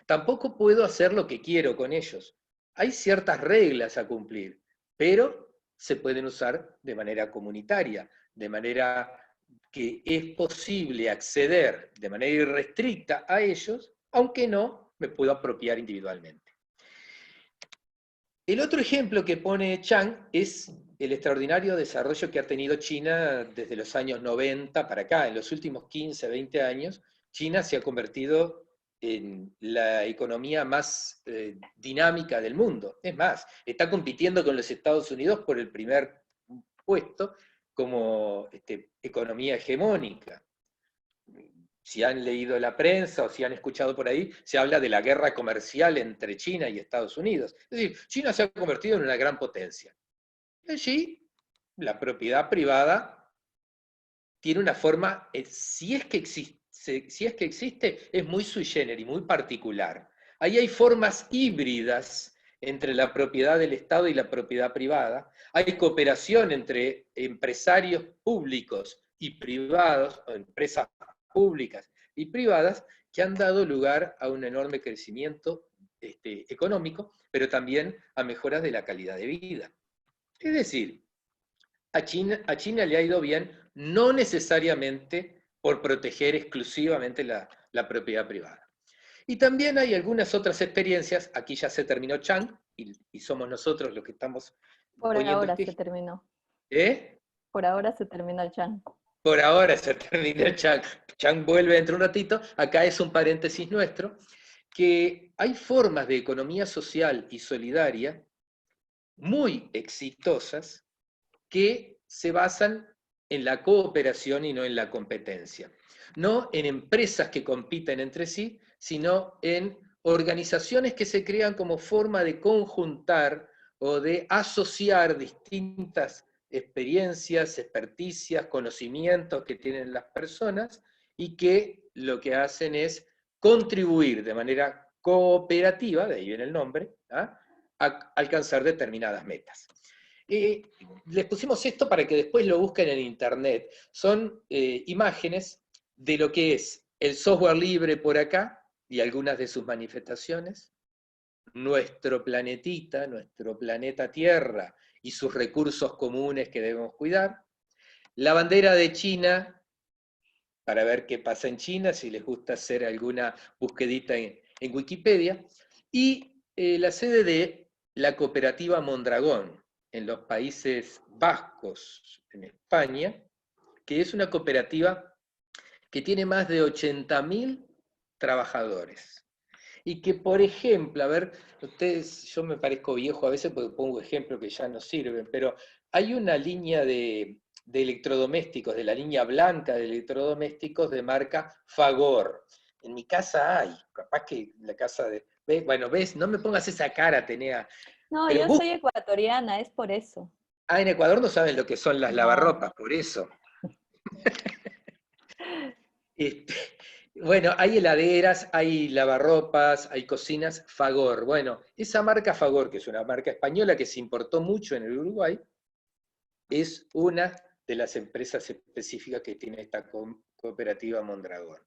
S1: Tampoco puedo hacer lo que quiero con ellos. Hay ciertas reglas a cumplir, pero se pueden usar de manera comunitaria, de manera que es posible acceder de manera irrestricta a ellos, aunque no me puedo apropiar individualmente. El otro ejemplo que pone Chang es el extraordinario desarrollo que ha tenido China desde los años 90 para acá. En los últimos 15, 20 años, China se ha convertido en la economía más dinámica del mundo. Es más, está compitiendo con los Estados Unidos por el primer puesto como economía hegemónica. Si han leído la prensa o si han escuchado por ahí, se habla de la guerra comercial entre China y Estados Unidos. Es decir, China se ha convertido en una gran potencia. Y allí, la propiedad privada tiene una forma, si es que existe, es muy sui generis, muy particular. Ahí hay formas híbridas entre la propiedad del Estado y la propiedad privada. Hay cooperación entre empresarios públicos y privados, o empresas públicas y privadas, que han dado lugar a un enorme crecimiento económico, pero también a mejoras de la calidad de vida. Es decir, a China le ha ido bien no necesariamente por proteger exclusivamente la propiedad privada. Y también hay algunas otras experiencias, aquí ya se terminó Chang, y somos nosotros los que estamos
S2: Por
S1: poniendo
S2: ahora
S1: este
S2: se
S1: ejemplo.
S2: terminó.
S1: ¿Eh?
S2: Por ahora se terminó el Chan.
S1: Por ahora se terminó Chang. Chang vuelve dentro de un ratito. Acá es un paréntesis nuestro, que hay formas de economía social y solidaria muy exitosas que se basan en la cooperación y no en la competencia. No en empresas que compiten entre sí, sino en organizaciones que se crean como forma de conjuntar o de asociar distintas experiencias, experticias, conocimientos que tienen las personas y que lo que hacen es contribuir de manera cooperativa, de ahí viene el nombre, a alcanzar determinadas metas. Les pusimos esto para que después lo busquen en internet. Son imágenes de lo que es el software libre por acá y algunas de sus manifestaciones, nuestro planetita, nuestro planeta Tierra y sus recursos comunes que debemos cuidar, la bandera de China, para ver qué pasa en China, si les gusta hacer alguna búsquedita en Wikipedia, y la sede de la cooperativa Mondragón, en los Países Vascos, en España, que es una cooperativa que tiene más de 80.000 trabajadores. Y que, por ejemplo, a ver, ustedes, yo me parezco viejo a veces porque pongo ejemplos que ya no sirven, pero hay una línea de electrodomésticos, de la línea blanca de electrodomésticos de marca Fagor. En mi casa hay, capaz que la casa de... Bueno, ves, no me pongas esa cara, Tenea,
S2: No,
S1: pero
S2: yo soy ecuatoriana, es por eso.
S1: en Ecuador no saben lo que son las
S2: No.
S1: lavarropas, por eso. Este, bueno, hay heladeras, hay lavarropas, hay cocinas Fagor. Bueno, esa marca Fagor, que es una marca española que se importó mucho en el Uruguay, es una de las empresas específicas que tiene esta cooperativa Mondragón.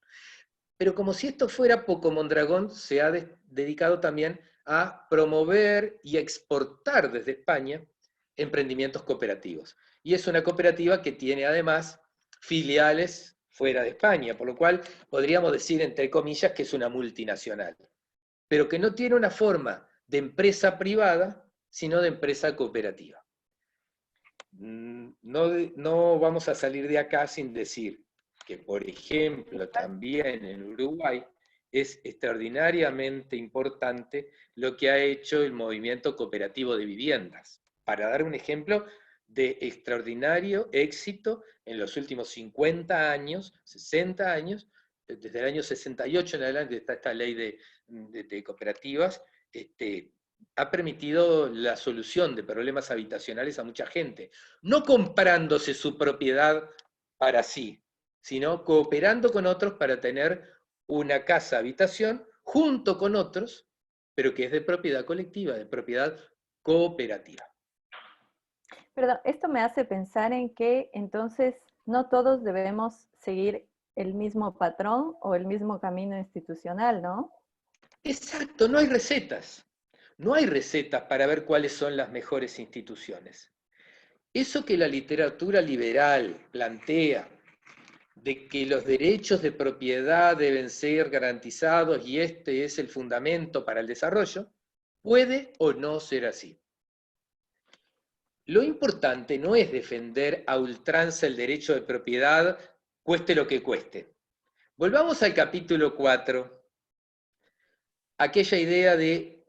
S1: Pero como si esto fuera poco, Mondragón se ha dedicado también a promover y a exportar desde España emprendimientos cooperativos. Y es una cooperativa que tiene además filiales fuera de España, por lo cual podríamos decir, entre comillas, que es una multinacional, pero que no tiene una forma de empresa privada, sino de empresa cooperativa. No vamos a salir de acá sin decir que, por ejemplo, también en Uruguay es extraordinariamente importante lo que ha hecho el movimiento cooperativo de viviendas. Para dar un ejemplo de extraordinario éxito en los últimos 50 años, 60 años, desde el año 68 en adelante está esta ley de cooperativas, ha permitido la solución de problemas habitacionales a mucha gente, no comprándose su propiedad para sí, sino cooperando con otros para tener una casa habitación junto con otros, pero que es de propiedad colectiva, de propiedad cooperativa.
S2: Perdón, esto me hace pensar en que entonces no todos debemos seguir el mismo patrón o el mismo camino institucional, ¿no?
S1: Exacto, no hay recetas. No hay recetas para ver cuáles son las mejores instituciones. Eso que la literatura liberal plantea, de que los derechos de propiedad deben ser garantizados y este es el fundamento para el desarrollo, puede o no ser así. Lo importante no es defender a ultranza el derecho de propiedad, cueste lo que cueste. Volvamos al capítulo 4, aquella idea de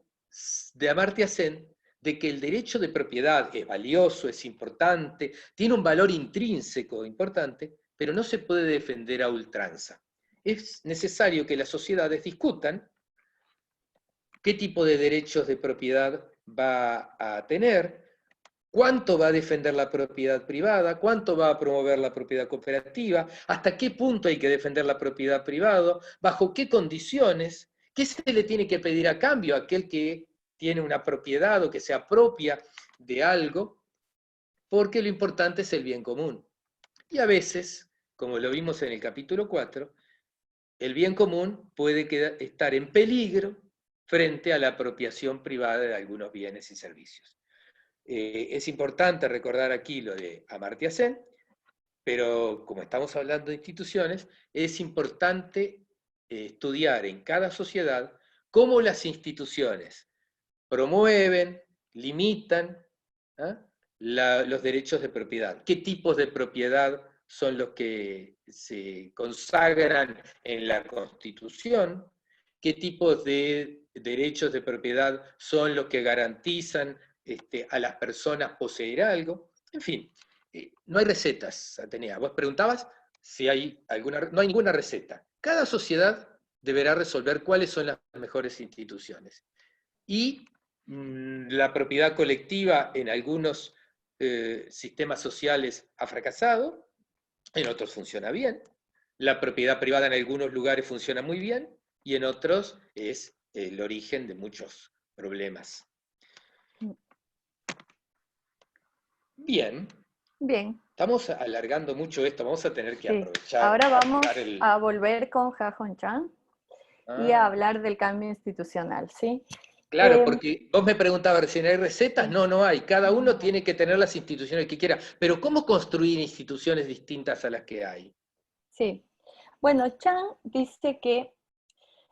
S1: Amartya Sen, de que el derecho de propiedad es valioso, es importante, tiene un valor intrínseco importante, pero no se puede defender a ultranza. Es necesario que las sociedades discutan qué tipo de derechos de propiedad va a tener, cuánto va a defender la propiedad privada, cuánto va a promover la propiedad cooperativa, hasta qué punto hay que defender la propiedad privada, bajo qué condiciones, qué se le tiene que pedir a cambio a aquel que tiene una propiedad o que se apropia de algo, porque lo importante es el bien común. Y a veces, como lo vimos en el capítulo 4, el bien común puede estar en peligro frente a la apropiación privada de algunos bienes y servicios. Es importante recordar aquí lo de Amartya Sen, pero como estamos hablando de instituciones, es importante estudiar en cada sociedad cómo las instituciones promueven, limitan los derechos de propiedad. ¿Qué tipos de propiedad son los que se consagran en la Constitución? ¿Qué tipos de derechos de propiedad son los que garantizan a las personas poseer algo? En fin, no hay recetas, Atenea. Vos preguntabas si hay alguna, no hay ninguna receta. Cada sociedad deberá resolver cuáles son las mejores instituciones. Y la propiedad colectiva en algunos sistemas sociales ha fracasado, en otros funciona bien. La propiedad privada en algunos lugares funciona muy bien y en otros es el origen de muchos problemas. Bien.
S2: Bien.
S1: Estamos alargando mucho esto, vamos a tener que
S2: Sí.
S1: aprovechar.
S2: Ahora vamos a volver con Ja-Hong Chan y a hablar del cambio institucional, ¿sí?
S1: Claro, porque vos me preguntabas si hay recetas,
S2: Sí.
S1: no, no hay. Cada uno tiene que tener las instituciones que quiera. Pero ¿cómo construir instituciones distintas a las que hay?
S2: Sí. Bueno, Chan dice que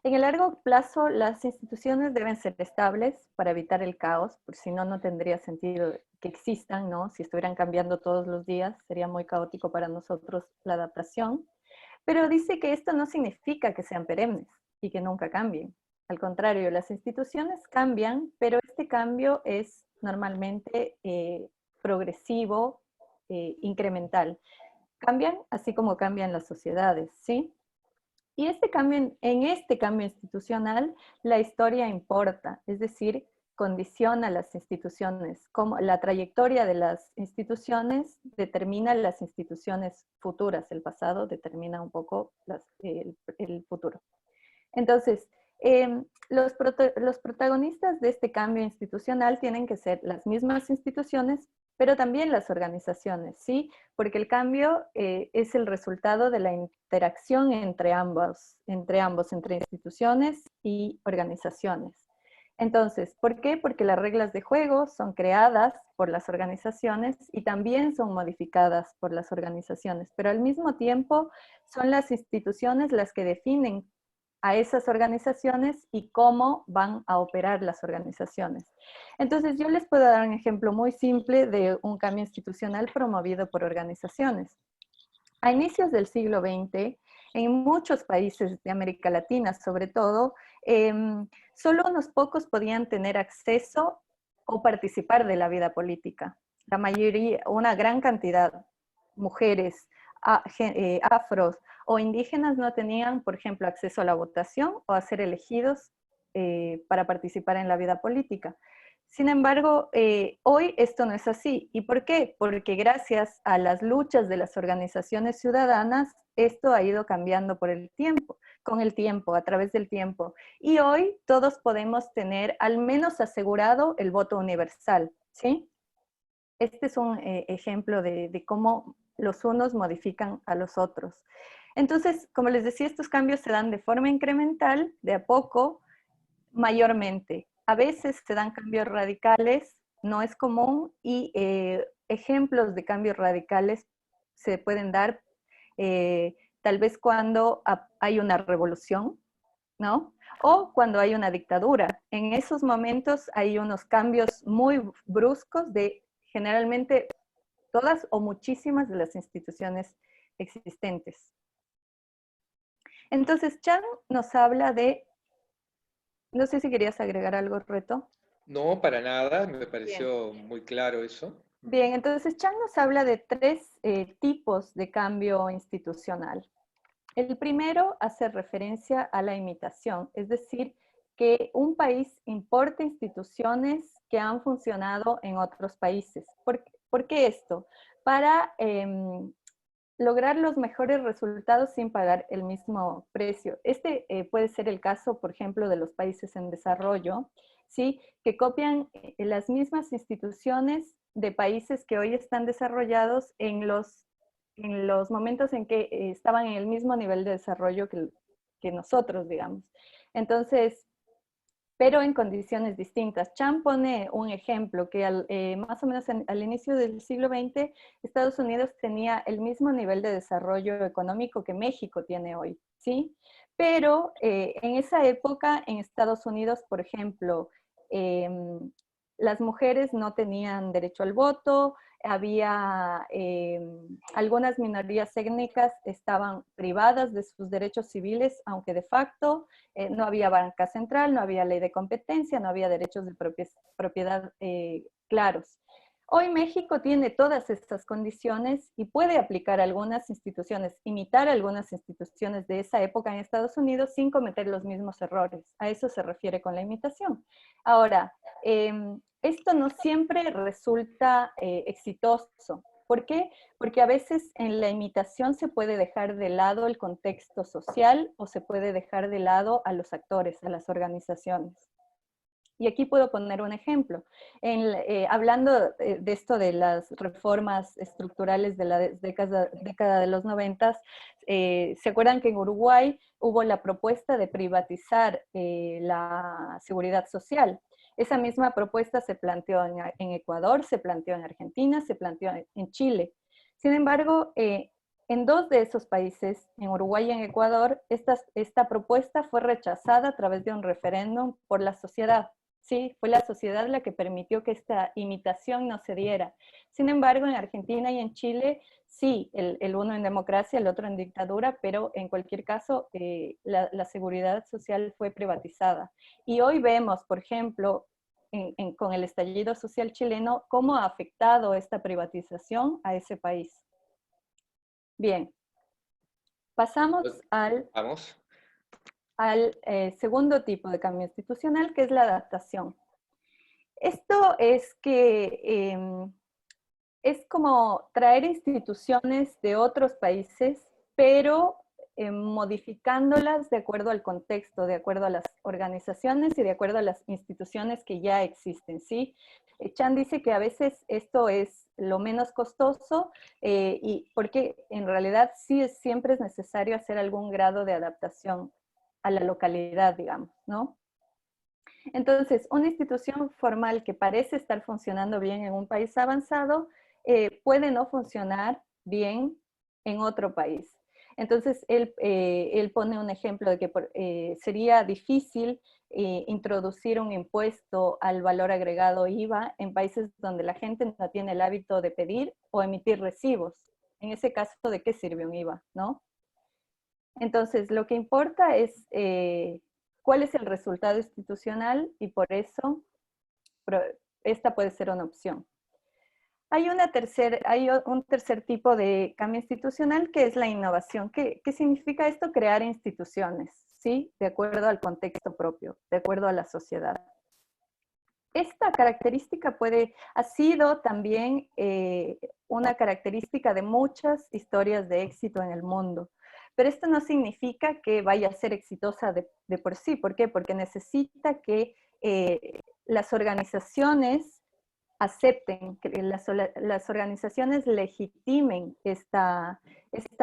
S2: en el largo plazo las instituciones deben ser estables para evitar el caos, porque si no, no tendría sentido que existan, ¿no? Si estuvieran cambiando todos los días, sería muy caótico para nosotros la adaptación. Pero dice que esto no significa que sean perennes y que nunca cambien. Al contrario, las instituciones cambian, pero este cambio es normalmente progresivo, incremental. Cambian así como cambian las sociedades, ¿sí? Y en este cambio institucional, la historia importa, es decir, condiciona las instituciones, como la trayectoria de las instituciones determina las instituciones futuras, el pasado determina un poco el futuro. Entonces, los protagonistas de este cambio institucional tienen que ser las mismas instituciones, pero también las organizaciones, ¿sí? Porque el cambio es el resultado de la interacción entre ambos, entre instituciones y organizaciones. Entonces, ¿por qué? Porque las reglas de juego son creadas por las organizaciones y también son modificadas por las organizaciones, pero al mismo tiempo son las instituciones las que definen a esas organizaciones y cómo van a operar las organizaciones. Entonces, yo les puedo dar un ejemplo muy simple de un cambio institucional promovido por organizaciones. A inicios del siglo XX, en muchos países de América Latina, sobre todo, solo unos pocos podían tener acceso o participar de la vida política. La mayoría, una gran cantidad, mujeres, afros o indígenas no tenían, por ejemplo, acceso a la votación o a ser elegidos para participar en la vida política. Sin embargo, hoy esto no es así. ¿Y por qué? Porque gracias a las luchas de las organizaciones ciudadanas, esto ha ido cambiando con el tiempo, a través del tiempo. Y hoy todos podemos tener al menos asegurado el voto universal, ¿sí? Este es un ejemplo de cómo los unos modifican a los otros. Entonces, como les decía, estos cambios se dan de forma incremental, de a poco, mayormente. A veces se dan cambios radicales, no es común, y ejemplos de cambios radicales se pueden dar tal vez cuando hay una revolución, ¿no? O cuando hay una dictadura. En esos momentos hay unos cambios muy bruscos de generalmente todas o muchísimas de las instituciones existentes. Entonces, Chan nos habla de, no sé si querías agregar algo, Reto.
S1: No, para nada, me
S2: Bien.
S1: pareció muy claro eso.
S2: Bien, entonces Chan nos habla de tres tipos de cambio institucional. El primero hace referencia a la imitación, es decir, que un país importa instituciones que han funcionado en otros países. ¿Por qué esto? Para lograr los mejores resultados sin pagar el mismo precio. Este puede ser el caso, por ejemplo, de los países en desarrollo, ¿sí? Que copian las mismas instituciones de países que hoy están desarrollados en los momentos en que estaban en el mismo nivel de desarrollo que nosotros, digamos. Entonces, pero en condiciones distintas. Chan pone un ejemplo que más o menos al inicio del siglo XX, Estados Unidos tenía el mismo nivel de desarrollo económico que México tiene hoy, ¿sí? Pero en esa época, en Estados Unidos, por ejemplo, las mujeres no tenían derecho al voto, había algunas minorías étnicas estaban privadas de sus derechos civiles, aunque de facto no había banca central, no había ley de competencia, no había derechos de propiedad claros. Hoy México tiene todas estas condiciones y puede aplicar algunas instituciones, imitar algunas instituciones de esa época en Estados Unidos sin cometer los mismos errores. A eso se refiere con la imitación. Ahora, esto no siempre resulta exitoso. ¿Por qué? Porque a veces en la imitación se puede dejar de lado el contexto social o se puede dejar de lado a los actores, a las organizaciones. Y aquí puedo poner un ejemplo. Hablando de esto de las reformas estructurales de la década de los 90, ¿se acuerdan que en Uruguay hubo la propuesta de privatizar la seguridad social? Esa misma propuesta se planteó en Ecuador, se planteó en Argentina, se planteó en Chile. Sin embargo, en dos de esos países, en Uruguay y en Ecuador, esta propuesta fue rechazada a través de un referéndum por la sociedad. Sí, fue la sociedad la que permitió que esta imitación no se diera. Sin embargo, en Argentina y en Chile, sí, el uno en democracia, el otro en dictadura, pero en cualquier caso, la seguridad social fue privatizada. Y hoy vemos, por ejemplo, con el estallido social chileno, cómo ha afectado esta privatización a ese país. Bien, pasamos
S1: Vamos.
S2: al segundo tipo de cambio institucional, que es la adaptación. Esto es que es como traer instituciones de otros países, pero modificándolas de acuerdo al contexto, de acuerdo a las organizaciones y de acuerdo a las instituciones que ya existen, ¿sí? Chan dice que a veces esto es lo menos costoso y porque en realidad sí siempre es necesario hacer algún grado de adaptación a la localidad, digamos, ¿no? Entonces, una institución formal que parece estar funcionando bien en un país avanzado puede no funcionar bien en otro país. Entonces, él pone un ejemplo de que sería difícil introducir un impuesto al valor agregado IVA en países donde la gente no tiene el hábito de pedir o emitir recibos. En ese caso, ¿de qué sirve un IVA? ¿No? Entonces, lo que importa es cuál es el resultado institucional y por eso esta puede ser una opción. Hay un tercer tipo de cambio institucional que es la innovación. ¿Qué significa esto? Crear instituciones, ¿sí? De acuerdo al contexto propio, de acuerdo a la sociedad. Esta característica ha sido también una característica de muchas historias de éxito en el mundo. Pero esto no significa que vaya a ser exitosa de por sí. ¿Por qué? Porque necesita que las organizaciones acepten, que las organizaciones legitimen esta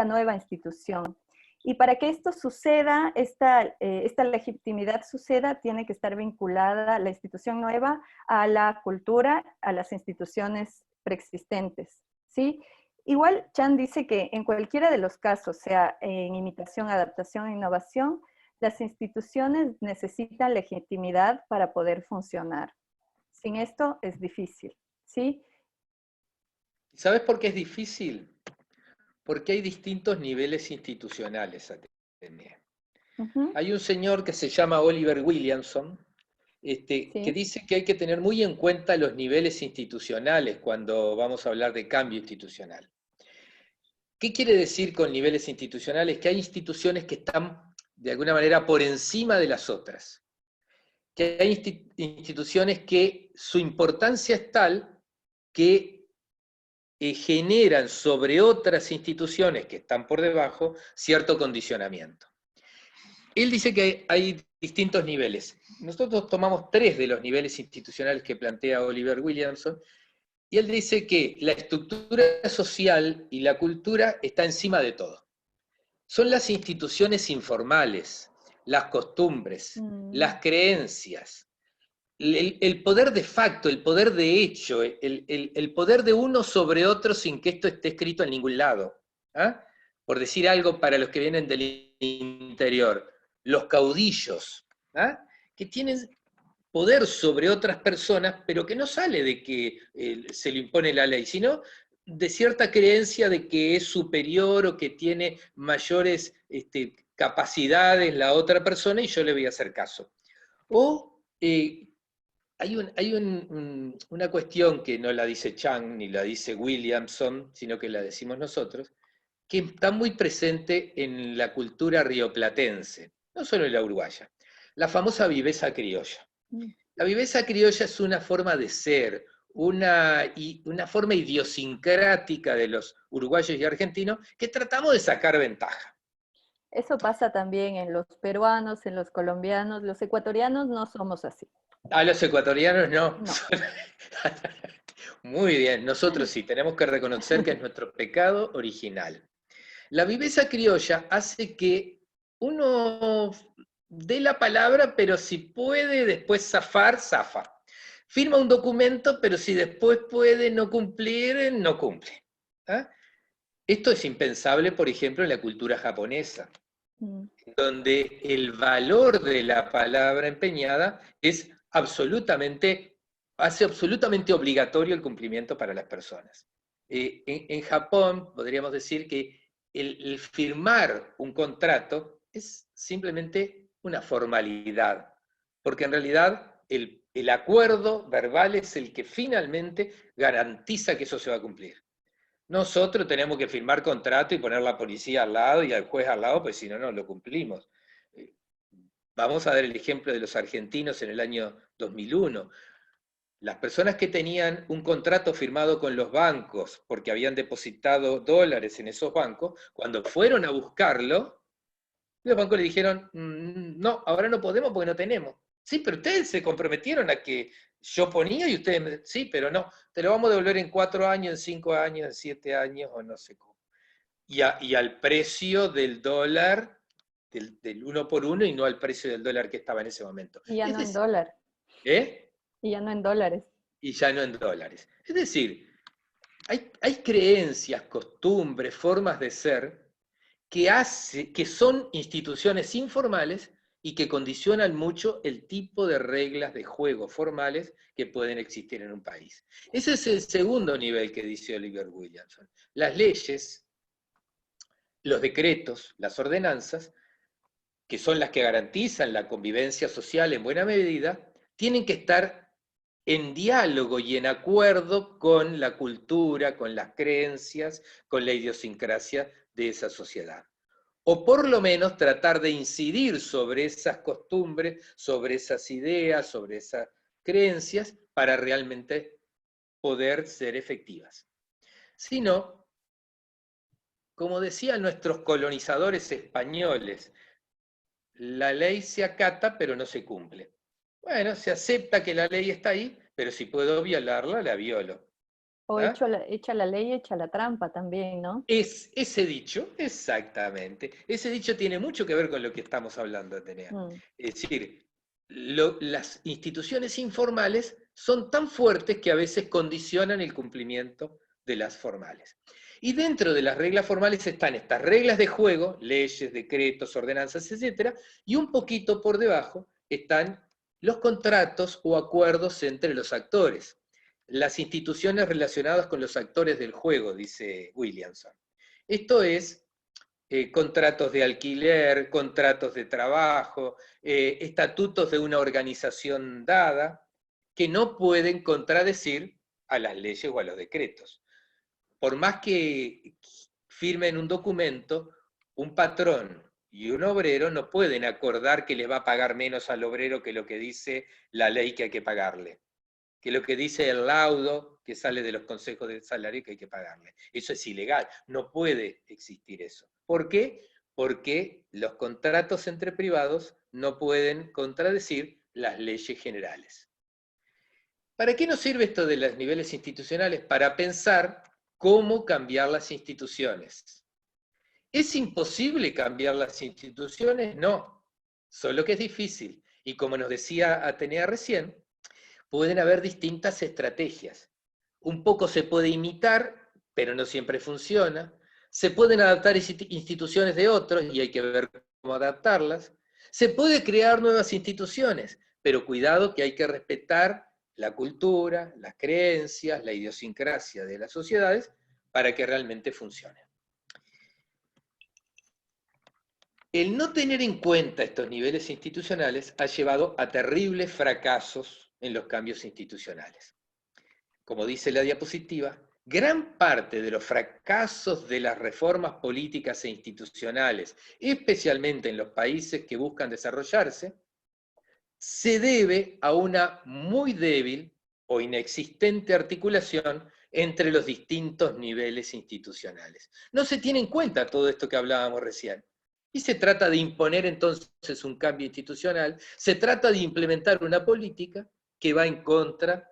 S2: nueva institución. Y para que esto suceda, esta legitimidad suceda, tiene que estar vinculada la institución nueva a la cultura, a las instituciones preexistentes, ¿sí? Igual Chan dice que en cualquiera de los casos, sea en imitación, adaptación e innovación, las instituciones necesitan legitimidad para poder funcionar. Sin esto es difícil, ¿sí?
S1: ¿Sabes por qué es difícil? Porque hay distintos niveles institucionales. Hay un señor que se llama Oliver Williamson,
S2: ¿Sí?
S1: que dice que hay que tener muy en cuenta los niveles institucionales cuando vamos a hablar de cambio institucional. ¿Qué quiere decir con niveles institucionales? Que hay instituciones que están de alguna manera por encima de las otras. Que hay instituciones que su importancia es tal que generan sobre otras instituciones que están por debajo cierto condicionamiento. Él dice que hay distintos niveles. Nosotros tomamos 3 de los niveles institucionales que plantea Oliver Williamson, y él dice que la estructura social y la cultura está encima de todo. Son las instituciones informales, las costumbres, las creencias, el poder de facto, el poder de hecho, el poder de uno sobre otro sin que esto esté escrito en ningún lado. ¿Ah? Por decir algo para los que vienen del interior, los caudillos, ¿ah? Que tienen poder sobre otras personas, pero que no sale de que se le impone la ley, sino de cierta creencia de que es superior o que tiene mayores capacidades la otra persona y yo le voy a hacer caso. O hay una cuestión que no la dice Chang ni la dice Williamson, sino que la decimos nosotros, que está muy presente en la cultura rioplatense, no solo en la uruguaya, la famosa viveza criolla. La viveza criolla es una forma de ser, una forma idiosincrática de los uruguayos y argentinos que tratamos de sacar ventaja.
S2: Eso pasa también en los peruanos, en los colombianos, los ecuatorianos no somos así.
S1: A los ecuatorianos no.
S2: No.
S1: Muy bien, nosotros sí, tenemos que reconocer que es nuestro pecado original. La viveza criolla hace que uno dé la palabra, pero si puede después zafar, zafa. Firma un documento, pero si después puede no cumplir, no cumple. ¿Ah? Esto es impensable, por ejemplo, en la cultura japonesa, donde el valor de la palabra empeñada hace absolutamente obligatorio el cumplimiento para las personas. En Japón podríamos decir que el firmar un contrato es simplemente una formalidad, porque en realidad el acuerdo verbal es el que finalmente garantiza que eso se va a cumplir. Nosotros tenemos que firmar contrato y poner la policía al lado y al juez al lado, pues si no, no lo cumplimos. Vamos a dar el ejemplo de los argentinos en el año 2001. Las personas que tenían un contrato firmado con los bancos porque habían depositado dólares en esos bancos, cuando fueron a buscarlo, los bancos le dijeron, no, ahora no podemos porque no tenemos. Sí, pero ustedes se comprometieron a que yo ponía y ustedes me... Sí, pero no, te lo vamos a devolver en 4 años, en 5 años, en 7 años o no sé cómo. Y al precio del dólar, del 1 por 1 y no al precio del dólar que estaba en ese momento.
S2: Y ya no en dólar.
S1: ¿Eh?
S2: Y ya no en dólares.
S1: Y ya no en dólares. Es decir, hay creencias, costumbres, formas de ser que son instituciones informales y que condicionan mucho el tipo de reglas de juego formales que pueden existir en un país. Ese es el segundo nivel que dice Oliver Williamson. Las leyes, los decretos, las ordenanzas, que son las que garantizan la convivencia social en buena medida, tienen que estar en diálogo y en acuerdo con la cultura, con las creencias, con la idiosincrasia de esa sociedad. O por lo menos tratar de incidir sobre esas costumbres, sobre esas ideas, sobre esas creencias, para realmente poder ser efectivas. Si no, como decían nuestros colonizadores españoles, la ley se acata pero no se cumple. Bueno, se acepta que la ley está ahí, pero si puedo violarla, la violo.
S2: O echa la ley, echa la trampa también, ¿no?
S1: Es ese dicho, exactamente. Ese dicho tiene mucho que ver con lo que estamos hablando, Atenea. Es decir, las instituciones informales son tan fuertes que a veces condicionan el cumplimiento de las formales. Y dentro de las reglas formales están estas reglas de juego, leyes, decretos, ordenanzas, etc. Y un poquito por debajo están los contratos o acuerdos entre los actores. Las instituciones relacionadas con los actores del juego, dice Williamson. Esto es contratos de alquiler, contratos de trabajo, estatutos de una organización dada, que no pueden contradecir a las leyes o a los decretos. Por más que firmen un documento, un patrón y un obrero no pueden acordar que le va a pagar menos al obrero que lo que dice la ley que hay que pagarle, que lo que dice el laudo que sale de los consejos de salario que hay que pagarle. Eso es ilegal, no puede existir eso. ¿Por qué? Porque los contratos entre privados no pueden contradecir las leyes generales. ¿Para qué nos sirve esto de los niveles institucionales? Para pensar cómo cambiar las instituciones. ¿Es imposible cambiar las instituciones? No. solo que es difícil. Y como nos decía Atenea recién, pueden haber distintas estrategias. Un poco se puede imitar, pero no siempre funciona. Se pueden adaptar instituciones de otros y hay que ver cómo adaptarlas. Se puede crear nuevas instituciones, pero cuidado que hay que respetar la cultura, las creencias, la idiosincrasia de las sociedades para que realmente funcione. El no tener en cuenta estos niveles institucionales ha llevado a terribles fracasos en los cambios institucionales. Como dice la diapositiva, gran parte de los fracasos de las reformas políticas e institucionales, especialmente en los países que buscan desarrollarse, se debe a una muy débil o inexistente articulación entre los distintos niveles institucionales. No se tiene en cuenta todo esto que hablábamos recién. Y se trata de imponer entonces un cambio institucional, se trata de implementar una política que va en contra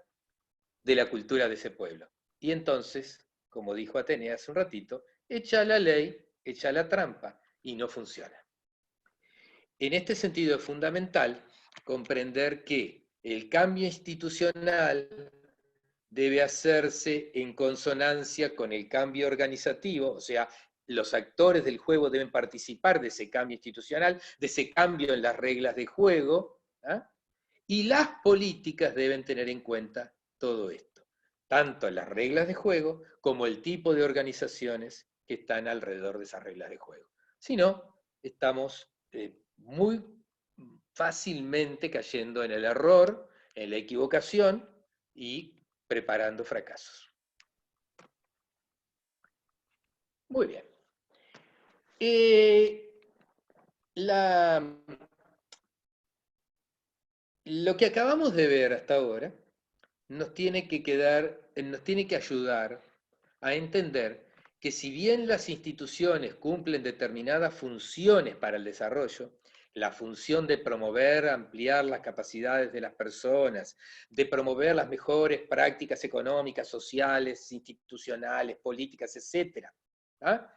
S1: de la cultura de ese pueblo. Y entonces, como dijo Atenea hace un ratito, echa la ley, echa la trampa, y no funciona. En este sentido es fundamental comprender que el cambio institucional debe hacerse en consonancia con el cambio organizativo, o sea, los actores del juego deben participar de ese cambio institucional, de ese cambio en las reglas de juego, ¿ah? Y las políticas deben tener en cuenta todo esto, tanto las reglas de juego como el tipo de organizaciones que están alrededor de esas reglas de juego. Si no, estamos muy fácilmente cayendo en el error, en la equivocación y preparando fracasos. Muy bien. Lo que acabamos de ver hasta ahora nos tiene que ayudar a entender que si bien las instituciones cumplen determinadas funciones para el desarrollo, la función de promover, ampliar las capacidades de las personas, de promover las mejores prácticas económicas, sociales, institucionales, políticas, etc., ¿ah?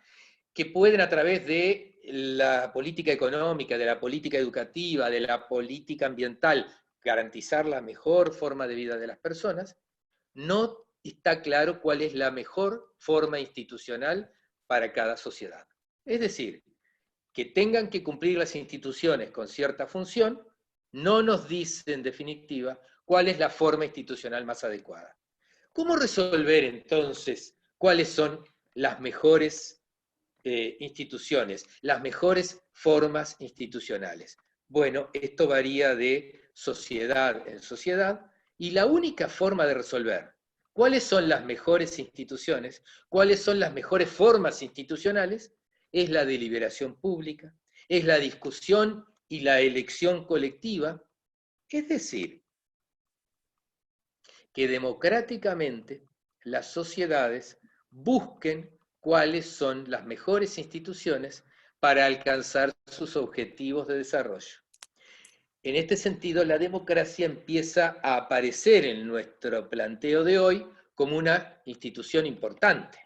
S1: Que pueden a través de la política económica, de la política educativa, de la política ambiental, garantizar la mejor forma de vida de las personas, no está claro cuál es la mejor forma institucional para cada sociedad. Es decir, que tengan que cumplir las instituciones con cierta función, no nos dice en definitiva cuál es la forma institucional más adecuada. ¿Cómo resolver entonces cuáles son las mejores instituciones, las mejores formas institucionales? Bueno, esto varía de sociedad en sociedad y la única forma de resolver cuáles son las mejores instituciones, cuáles son las mejores formas institucionales, es la deliberación pública, es la discusión y la elección colectiva, es decir, que democráticamente las sociedades busquen cuáles son las mejores instituciones para alcanzar sus objetivos de desarrollo. En este sentido, la democracia empieza a aparecer en nuestro planteo de hoy como una institución importante.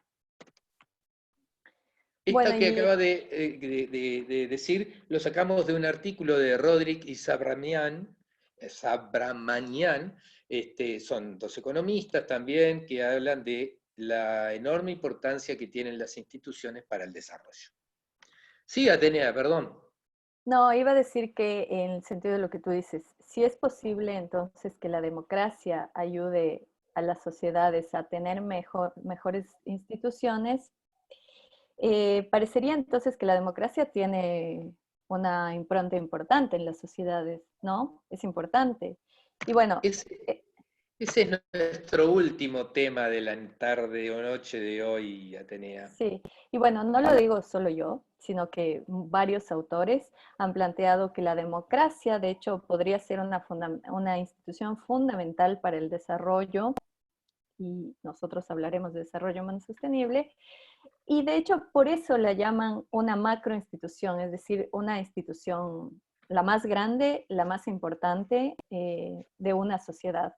S1: Esta que acaba de decir lo sacamos de un artículo de Rodrik y Subramanian, son dos economistas también que hablan de la enorme importancia que tienen las instituciones para el desarrollo. Sí, Atenea, perdón.
S2: No, iba a decir que en el sentido de lo que tú dices, si es posible entonces que la democracia ayude a las sociedades a tener mejores instituciones, parecería entonces que la democracia tiene una impronta importante en las sociedades, ¿no? Es importante. Y bueno,
S1: Ese es nuestro último tema de la tarde o noche de hoy, Atenea.
S2: sí, y bueno, no lo digo solo yo, sino que varios autores han planteado que la democracia, de hecho, podría ser una institución fundamental para el desarrollo, y nosotros hablaremos de desarrollo humano sostenible, y de hecho por eso la llaman una macroinstitución, es decir, una institución la más grande, la más importante de una sociedad.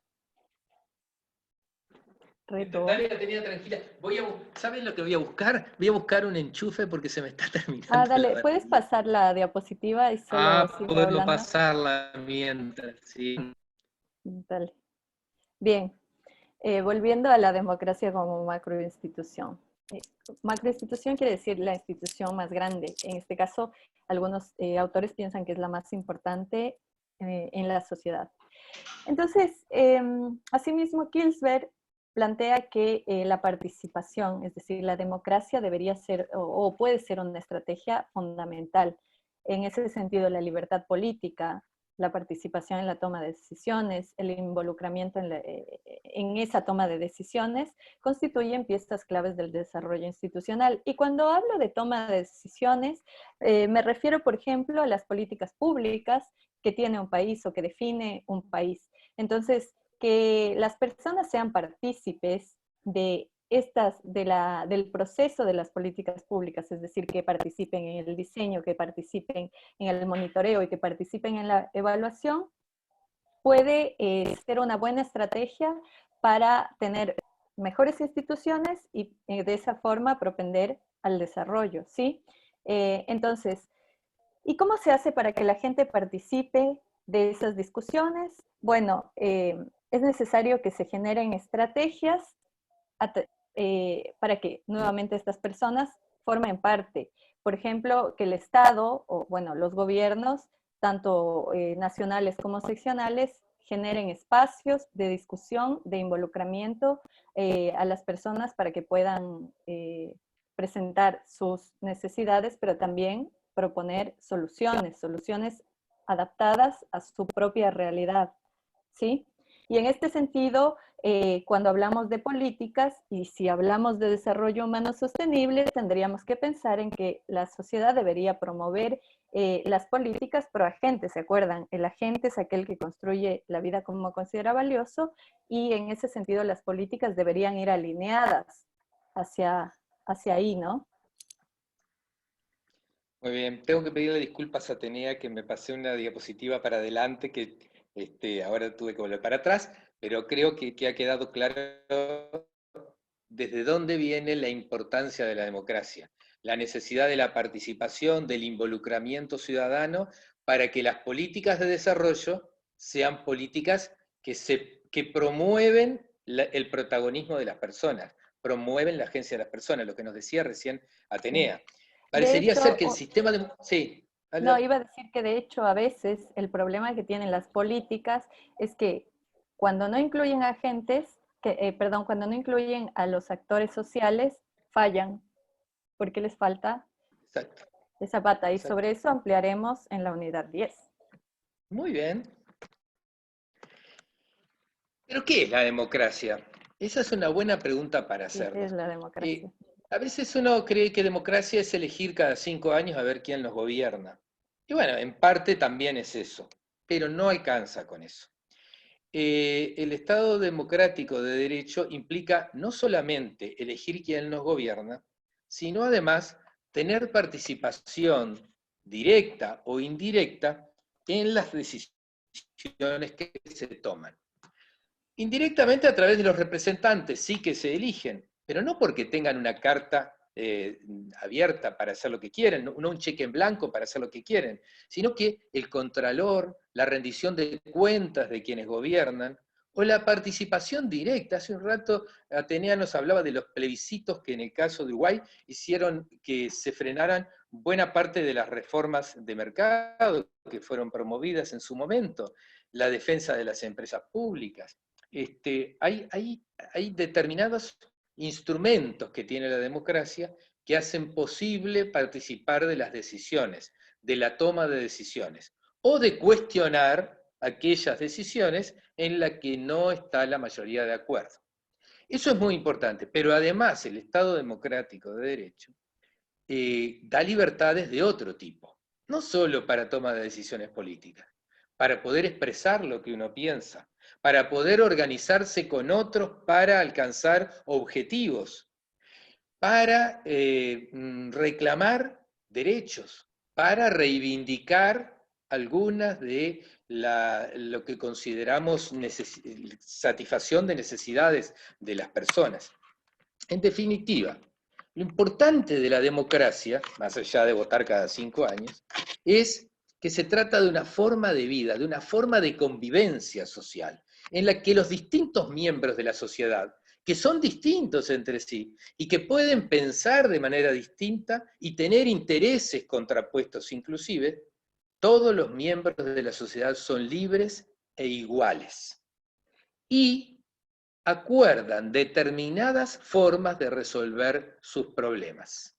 S2: reto.
S1: Dale, la tenía tranquila. ¿Saben lo que voy a buscar? Voy a buscar un enchufe porque se me está terminando la
S2: Dale, ¿puedes
S1: batería.
S2: pasar la diapositiva y solo sigo
S1: Puedo
S2: hablando?
S1: pasarla mientras, sí.
S2: Dale. Bien, volviendo a la democracia como macroinstitución. Eh, Macroinstitución quiere decir la institución más grande. En este caso, algunos autores piensan que es la más importante en la sociedad. Entonces, asimismo, Kilsberg plantea que la participación, es decir, la democracia debería ser o puede ser una estrategia fundamental. En ese sentido, la libertad política, la participación en la toma de decisiones, el involucramiento en esa toma de decisiones, constituyen piezas claves del desarrollo institucional. Y cuando hablo de toma de decisiones, me refiero, por ejemplo, a las políticas públicas que tiene un país o que define un país. Entonces, que las personas sean partícipes de del proceso de las políticas públicas, es decir, que participen en el diseño, que participen en el monitoreo y que participen en la evaluación, puede ser una buena estrategia para tener mejores instituciones y de esa forma propender al desarrollo, ¿sí? Entonces, ¿y cómo se hace para que la gente participe de esas discusiones? Bueno, es necesario que se generen estrategias para que nuevamente estas personas formen parte. Por ejemplo, que el Estado, o bueno, los gobiernos, tanto nacionales como seccionales, generen espacios de discusión, de involucramiento a las personas para que puedan presentar sus necesidades, pero también proponer soluciones adaptadas a su propia realidad, ¿sí? Y en este sentido, cuando hablamos de políticas y si hablamos de desarrollo humano sostenible, tendríamos que pensar en que la sociedad debería promover las políticas proagentes, ¿se acuerdan? El agente es aquel que construye la vida como considera valioso y en ese sentido las políticas deberían ir alineadas hacia ahí, ¿no?
S1: Muy bien, tengo que pedirle disculpas a Atenea que me pasé una diapositiva para adelante que ahora tuve que volver para atrás, pero creo que ha quedado claro desde dónde viene la importancia de la democracia, la necesidad de la participación, del involucramiento ciudadano para que las políticas de desarrollo sean políticas que promueven el protagonismo de las personas, promueven la agencia de las personas, lo que nos decía recién
S2: Sí.
S1: Atenea.
S2: De
S1: Parecería ser
S2: hecho,
S1: que el sistema de... Sí,
S2: no,
S1: dale.
S2: iba a decir que de hecho a veces el problema que tienen las políticas es que cuando no incluyen agentes, perdón, cuando no incluyen a los actores sociales, fallan, porque les falta
S1: Exacto,
S2: esa pata. Y
S1: exacto.
S2: sobre eso ampliaremos en la unidad 10.
S1: Muy bien. ¿Pero qué es la democracia? Esa es una buena pregunta para
S2: ¿Qué es
S1: hacernos.
S2: la democracia?
S1: A veces uno cree que democracia es elegir cada 5 años a ver quién nos gobierna. Y bueno, en parte también es eso, pero no alcanza con eso. El Estado democrático de derecho implica no solamente elegir quién nos gobierna, sino además tener participación directa o indirecta en las decisiones que se toman. Indirectamente a través de los representantes, sí que se eligen, pero no porque tengan una carta abierta para hacer lo que quieren, no un cheque en blanco para hacer lo que quieren, sino que el contralor, la rendición de cuentas de quienes gobiernan, o la participación directa. Hace un rato Atenea nos hablaba de los plebiscitos que en el caso de Uruguay hicieron que se frenaran buena parte de las reformas de mercado que fueron promovidas en su momento, la defensa de las empresas públicas. Hay determinados instrumentos que tiene la democracia que hacen posible participar de las decisiones, de la toma de decisiones, o de cuestionar aquellas decisiones en las que no está la mayoría de acuerdo. Eso es muy importante, pero además el Estado democrático de derecho da libertades de otro tipo, no solo para toma de decisiones políticas, para poder expresar lo que uno piensa, para poder organizarse con otros para alcanzar objetivos, para reclamar derechos, para reivindicar algunas de lo que consideramos satisfacción de necesidades de las personas. En definitiva, lo importante de la democracia, más allá de votar cada 5 años, es que se trata de una forma de vida, de una forma de convivencia social, en la que los distintos miembros de la sociedad, que son distintos entre sí y que pueden pensar de manera distinta y tener intereses contrapuestos inclusive, todos los miembros de la sociedad son libres e iguales. Y acuerdan determinadas formas de resolver sus problemas,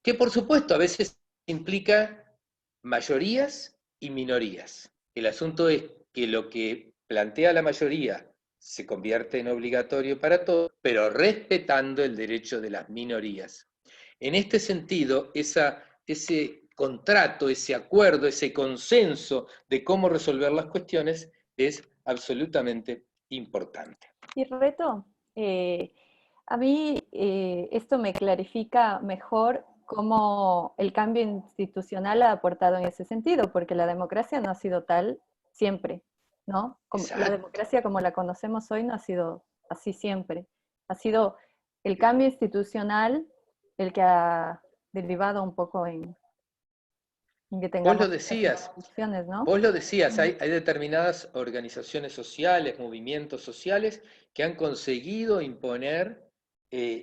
S1: que por supuesto a veces implica mayorías y minorías. El asunto es que lo que plantea la mayoría se convierte en obligatorio para todos, pero respetando el derecho de las minorías. En este sentido, ese contrato, ese acuerdo, ese consenso de cómo resolver las cuestiones es absolutamente importante.
S2: Y Reto, a mí esto me clarifica mejor cómo el cambio institucional ha aportado en ese sentido, porque la democracia no ha sido tal siempre, ¿no? La democracia como la conocemos hoy no ha sido así siempre. Ha sido el cambio institucional el que ha derivado un poco en que tengamos estas opciones, ¿no?
S1: Vos lo decías, hay determinadas organizaciones sociales, movimientos sociales que han conseguido imponer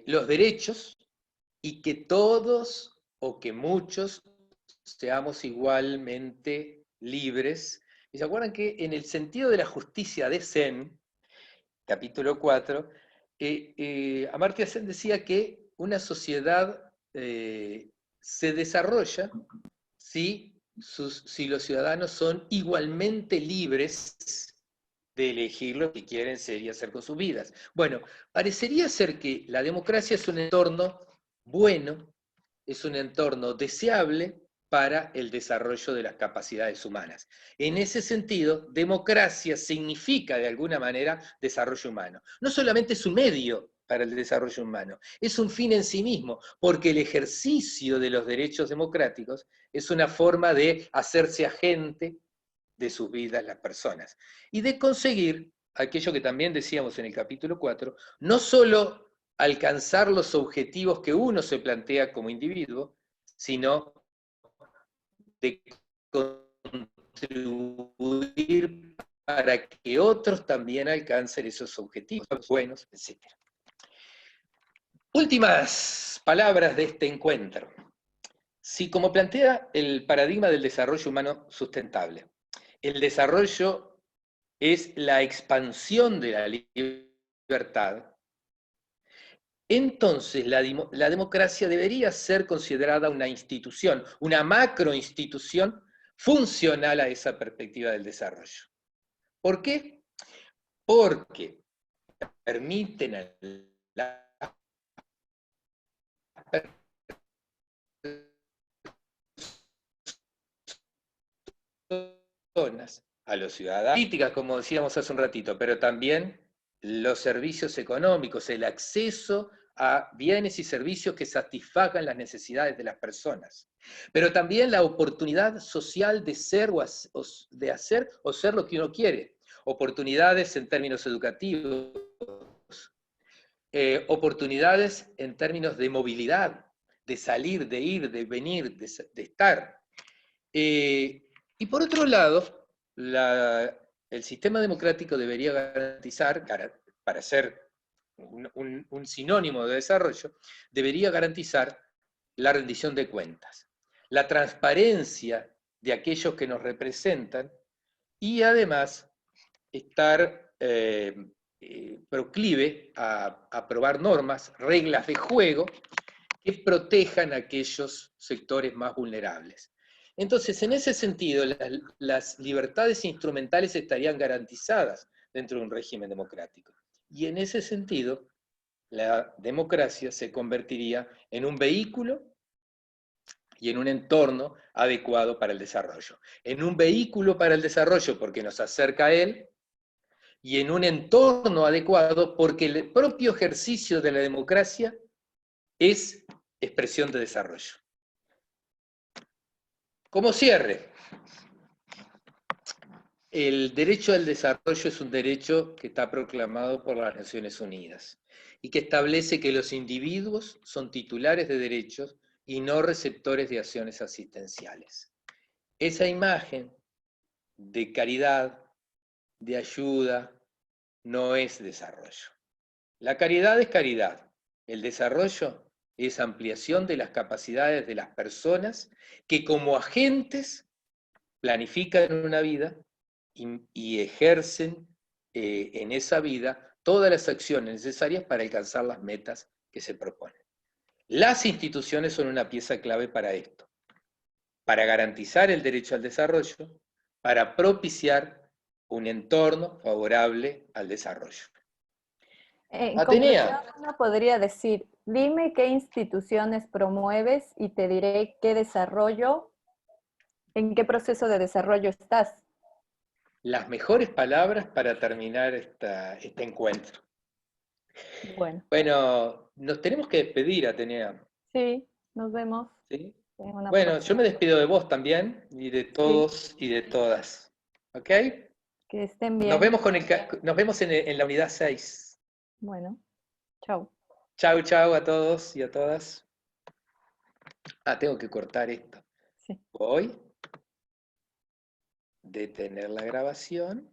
S1: los derechos y que todos o que muchos seamos igualmente libres. Y se acuerdan que en el sentido de la justicia de Sen, capítulo 4, Amartya Sen decía que una sociedad se desarrolla si los ciudadanos son igualmente libres de elegir lo que quieren ser y hacer con sus vidas. Bueno, parecería ser que la democracia es un entorno bueno, es un entorno deseable para el desarrollo de las capacidades humanas. En ese sentido, democracia significa de alguna manera desarrollo humano. No solamente es un medio para el desarrollo humano, es un fin en sí mismo, porque el ejercicio de los derechos democráticos es una forma de hacerse agente de sus vidas las personas y de conseguir aquello que también decíamos en el capítulo 4, no solo alcanzar los objetivos que uno se plantea como individuo, sino de contribuir para que otros también alcancen esos objetivos buenos, etc. Últimas palabras de este encuentro. Si, como plantea el paradigma del desarrollo humano sustentable, el desarrollo es la expansión de la libertad, entonces la democracia debería ser considerada una institución, una macroinstitución funcional a esa perspectiva del desarrollo. ¿Por qué? Porque permiten a las personas, a los ciudadanos, políticas, como decíamos hace un ratito, pero también los servicios económicos, el acceso a bienes y servicios que satisfagan las necesidades de las personas, pero también la oportunidad social de ser de hacer o ser lo que uno quiere, oportunidades en términos educativos, oportunidades en términos de movilidad, de salir, de ir, de venir, de estar. Y por otro lado, el sistema democrático debería garantizar, para ser un sinónimo de desarrollo, debería garantizar la rendición de cuentas, la transparencia de aquellos que nos representan y además estar proclive a aprobar normas, reglas de juego que protejan a aquellos sectores más vulnerables. Entonces, en ese sentido, las libertades instrumentales estarían garantizadas dentro de un régimen democrático. Y en ese sentido, la democracia se convertiría en un vehículo y en un entorno adecuado para el desarrollo. En un vehículo para el desarrollo porque nos acerca a él, y en un entorno adecuado porque el propio ejercicio de la democracia es expresión de desarrollo. Como cierre, el derecho al desarrollo es un derecho que está proclamado por las Naciones Unidas y que establece que los individuos son titulares de derechos y no receptores de acciones asistenciales. Esa imagen de caridad, de ayuda, no es desarrollo. La caridad es caridad. El desarrollo es ampliación de las capacidades de las personas que como agentes planifican una vida y ejercen en esa vida todas las acciones necesarias para alcanzar las metas que se proponen. Las instituciones son una pieza clave para esto, para garantizar el derecho al desarrollo, para propiciar un entorno favorable al desarrollo.
S2: En conclusión,
S1: Atenea,
S2: uno podría decir, dime qué instituciones promueves y te diré qué desarrollo, en qué proceso de desarrollo estás.
S1: las mejores palabras para terminar este encuentro.
S2: Bueno,
S1: Bueno, nos tenemos que despedir, Atenea.
S2: sí, nos vemos
S1: ¿Sí?
S2: en una
S1: Bueno, yo
S2: próxima.
S1: me despido de vos también y de
S2: Sí,
S1: todos y de todas. ¿Ok?
S2: que estén
S1: Nos
S2: bien.
S1: vemos, nos vemos en la unidad 6.
S2: Bueno, chao.
S1: Chau, chau a todos y a todas. Ah, tengo que cortar esto.
S2: Sí.
S1: Voy. Detener la grabación.